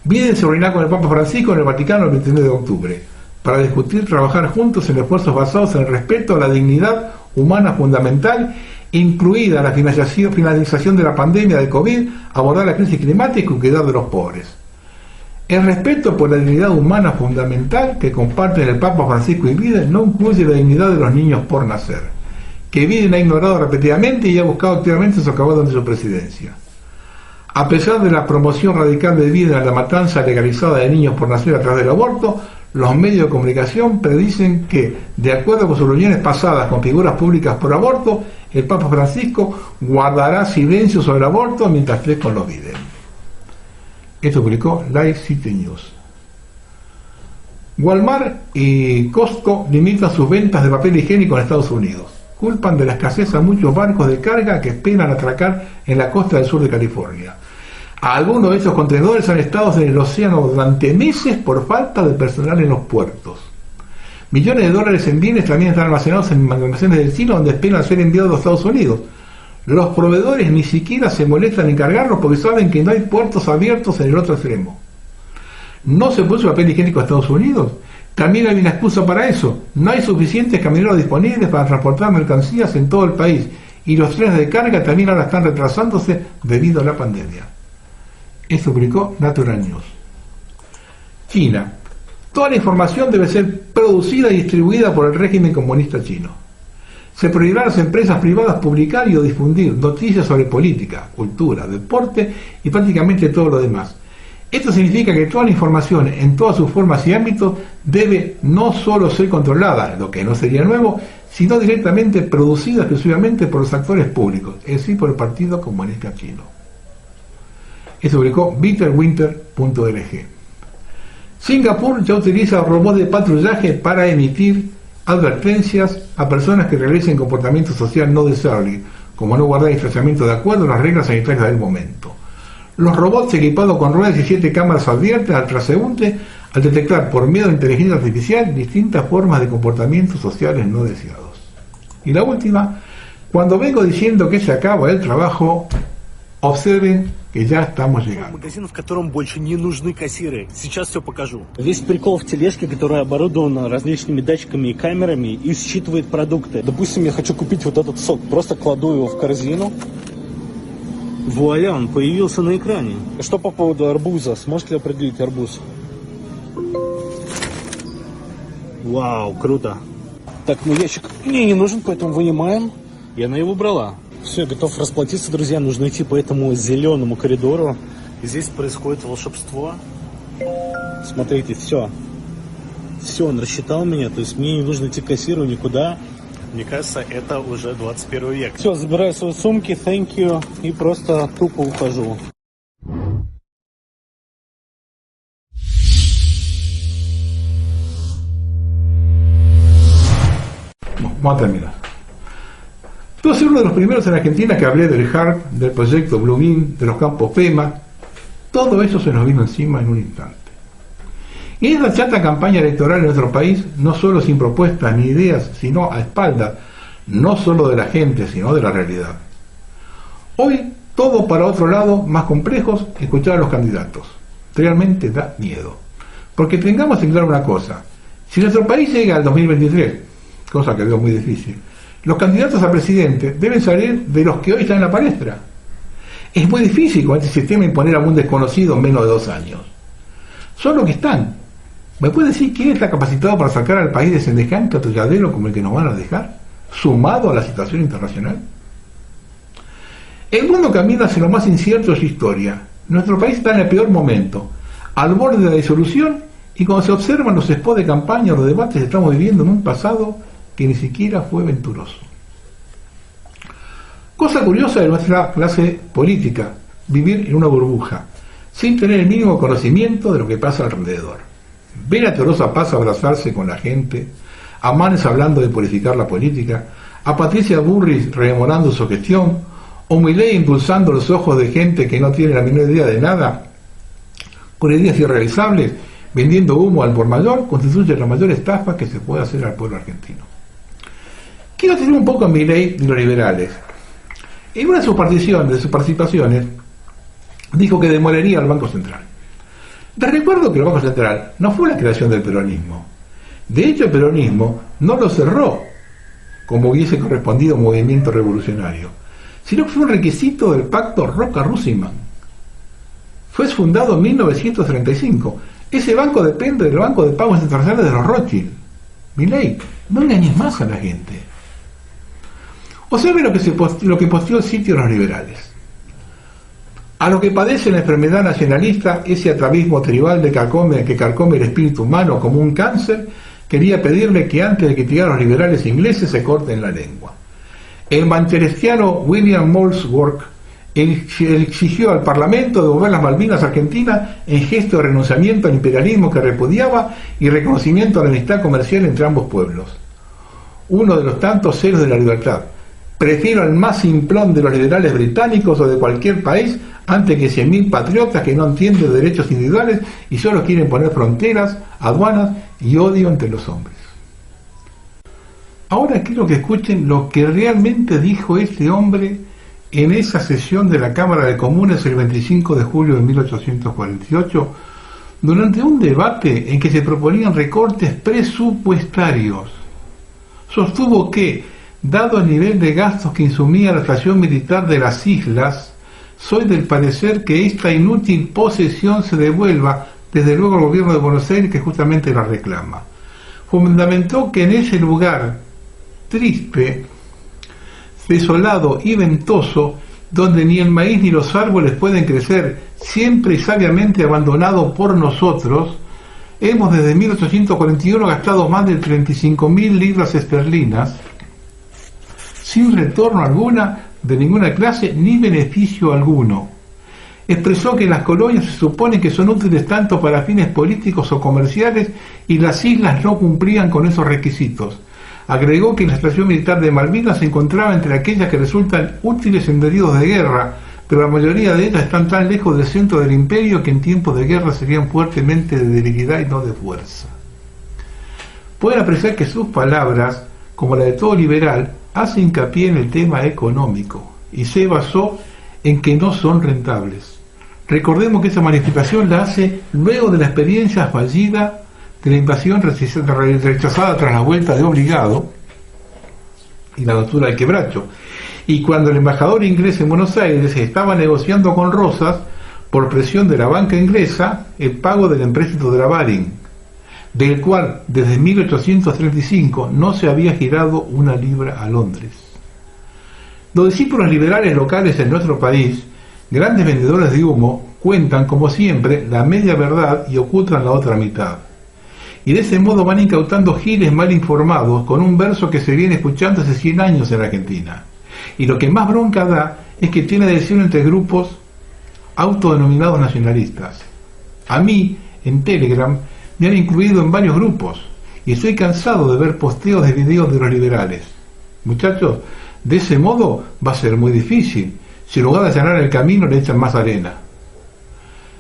Biden se reunirá con el Papa Francisco en el Vaticano el 29 de octubre para discutir trabajar juntos en esfuerzos basados en el respeto a la dignidad humana fundamental, incluida la finalización de la pandemia de COVID, abordar la crisis climática y cuidar de los pobres. El respeto por la dignidad humana fundamental que comparten el Papa Francisco y Biden no incluye la dignidad de los niños por nacer, que Biden ha ignorado repetidamente y ha buscado activamente socavar durante su presidencia. A pesar de la promoción radical de Biden a la matanza legalizada de niños por nacer a través del aborto, los medios de comunicación predicen que, de acuerdo con sus reuniones pasadas con figuras públicas por aborto, el Papa Francisco guardará silencio sobre el aborto mientras esté con los Biden. Esto publicó Live City News. Walmart y Costco limitan sus ventas de papel higiénico en Estados Unidos. Culpan de la escasez a muchos barcos de carga que esperan atracar en la costa del sur de California. Algunos de estos contenedores han estado en el océano durante meses por falta de personal en los puertos. Millones de dólares en bienes también están almacenados en almacenes del Chile donde esperan ser enviados a los Estados Unidos. Los proveedores ni siquiera se molestan en cargarlos porque saben que no hay puertos abiertos en el otro extremo. No se puso papel higiénico a Estados Unidos. También hay una excusa para eso. No hay suficientes camioneros disponibles para transportar mercancías en todo el país y los trenes de carga también ahora están retrasándose debido a la pandemia. Eso publicó Natural News. China. Toda la información debe ser producida y distribuida por el régimen comunista chino. Se prohibirá a las empresas privadas publicar y o difundir noticias sobre política, cultura, deporte y prácticamente todo lo demás. Esto significa que toda la información en todas sus formas y ámbitos debe no solo ser controlada, lo que no sería nuevo, sino directamente producida exclusivamente por los actores públicos, es decir, por el Partido Comunista Chino. Esto publicó bitterwinter.org. Singapur ya utiliza robots de patrullaje para emitir advertencias a personas que realicen comportamiento social no deseable, como no guardar distanciamiento de acuerdo a las reglas sanitarias del momento. Los robots equipados con ruedas y 7 cámaras advierten al transeúnte al detectar por medio de inteligencia artificial distintas formas de comportamientos sociales no deseados. Y la última, cuando vengo diciendo que se acaba el trabajo, observen que ya estamos llegando. Магазин, в котором больше не нужны кассиры. Сейчас все покажу. Весь прикол в тележке, которая оборудована различными датчиками и камерами и считывает продукты. Допустим, я хочу купить вот этот сок. Просто кладу его в корзину. Вуаля, он появился на экране. Что по поводу арбуза? Сможете ли определить арбуз? Вау, круто. Так, ну ящик мне не нужен, поэтому вынимаем. И она его брала. Все, я готов расплатиться, друзья. Нужно идти по этому зеленому коридору. И здесь происходит волшебство. Смотрите, все. Все, он рассчитал меня. То есть мне не нужно идти к кассиру никуда. Мне кажется, это уже 21 век. Все, забираю свои сумки, thank you. И просто тупо ухожу. Vamos a terminar. Yo soy uno de los primeros en Argentina que hablé del HARP, del proyecto Bluebeam, de los campos FEMA. Todo eso se nos vino encima en un instante. Y esa chata campaña electoral en nuestro país, no solo sin propuestas ni ideas, sino a espaldas, no solo de la gente, sino de la realidad. Hoy, todo para otro lado, más complejos, escuchar a los candidatos. Realmente da miedo. Porque tengamos en claro una cosa. Si nuestro país llega al 2023, cosa que veo muy difícil, los candidatos a presidente deben salir de los que hoy están en la palestra. Es muy difícil con este sistema imponer a un desconocido en menos de 2 años. Son los que están. ¿Me puede decir quién está capacitado para sacar al país de semejante atolladero como el que nos van a dejar, sumado a la situación internacional? El mundo camina hacia lo más incierto de su historia. Nuestro país está en el peor momento, al borde de la disolución, y cuando se observan los spots de campaña o los debates, estamos viviendo en un pasado que ni siquiera fue venturoso. Cosa curiosa de nuestra clase política, vivir en una burbuja, sin tener el mínimo conocimiento de lo que pasa alrededor. Ver a Tolosa Paz abrazarse con la gente, a Manes hablando de purificar la política, a Patricia Bullrich rememorando su gestión, o Milei impulsando los ojos de gente que no tiene la menor idea de nada, con ideas irrealizables, vendiendo humo al por mayor, constituye la mayor estafa que se puede hacer al pueblo argentino. Quiero tener un poco a Milei y los liberales. En una de sus participaciones, dijo que demolería al Banco Central. Les recuerdo que el Banco Central no fue la creación del peronismo. De hecho, el peronismo no lo cerró como hubiese correspondido a un movimiento revolucionario, sino que fue un requisito del pacto Roca-Rusiman. Fue fundado en 1935. Ese banco depende del Banco de Pagos Internacionales de los Rothschild. Milei, no engañes más a la gente. Observe lo que posteó el sitio de los liberales. A los que padecen la enfermedad nacionalista, ese atavismo tribal que carcome el espíritu humano como un cáncer, quería pedirle que antes de criticar a los liberales ingleses se corten la lengua. El manchesteriano William Molesworth exigió al Parlamento devolver las Malvinas a Argentina en gesto de renunciamiento al imperialismo que repudiaba y reconocimiento a la amistad comercial entre ambos pueblos. Uno de los tantos héroes de la libertad. Prefiero al más simplón de los liberales británicos o de cualquier país antes que 100.000 patriotas que no entienden de derechos individuales y solo quieren poner fronteras, aduanas y odio entre los hombres. Ahora quiero que escuchen lo que realmente dijo este hombre en esa sesión de la Cámara de Comunes el 25 de julio de 1848, durante un debate en que se proponían recortes presupuestarios. Sostuvo que, dado el nivel de gastos que insumía la estación militar de las islas, soy del parecer que esta inútil posesión se devuelva desde luego al gobierno de Buenos Aires, que justamente la reclama. Fundamentó que en ese lugar triste, desolado y ventoso, donde ni el maíz ni los árboles pueden crecer, siempre y sabiamente abandonado por nosotros, hemos desde 1841 gastado más de 35.000 libras esterlinas, sin retorno alguna de ninguna clase ni beneficio alguno. Expresó que las colonias se supone que son útiles tanto para fines políticos o comerciales y las islas no cumplían con esos requisitos. Agregó que la estación militar de Malvinas se encontraba entre aquellas que resultan útiles en periodos de guerra, pero la mayoría de ellas están tan lejos del centro del imperio que en tiempos de guerra serían fuertemente de debilidad y no de fuerza. Pueden apreciar que sus palabras, como la de todo liberal, hace hincapié en el tema económico y se basó en que no son rentables. Recordemos que esa manifestación la hace luego de la experiencia fallida de la invasión rechazada tras la vuelta de Obligado y la ruptura del Quebracho, y cuando el embajador inglés en Buenos Aires estaba negociando con Rosas, por presión de la banca inglesa, el pago del empréstito de la Baring, del cual desde 1835 no se había girado una libra a Londres. Los discípulos liberales locales en nuestro país, grandes vendedores de humo, cuentan, como siempre, la media verdad y ocultan la otra mitad. Y de ese modo van incautando giles mal informados con un verso que se viene escuchando hace 100 años en Argentina. Y lo que más bronca da es que tiene adhesión entre grupos autodenominados nacionalistas. A mí, en Telegram, me han incluido en varios grupos y estoy cansado de ver posteos de videos de los liberales. Muchachos, de ese modo va a ser muy difícil. Si en lugar de allanar el camino le echan más arena.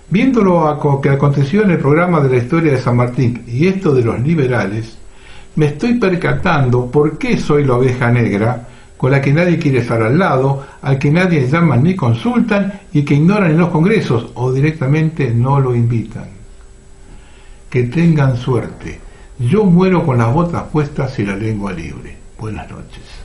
Viendo lo que aconteció en el programa de la historia de San Martín y esto de los liberales, me estoy percatando por qué soy la oveja negra con la que nadie quiere estar al lado, al que nadie llaman ni consultan y que ignoran en los congresos o directamente no lo invitan. Que tengan suerte. Yo muero con las botas puestas y la lengua libre. Buenas noches.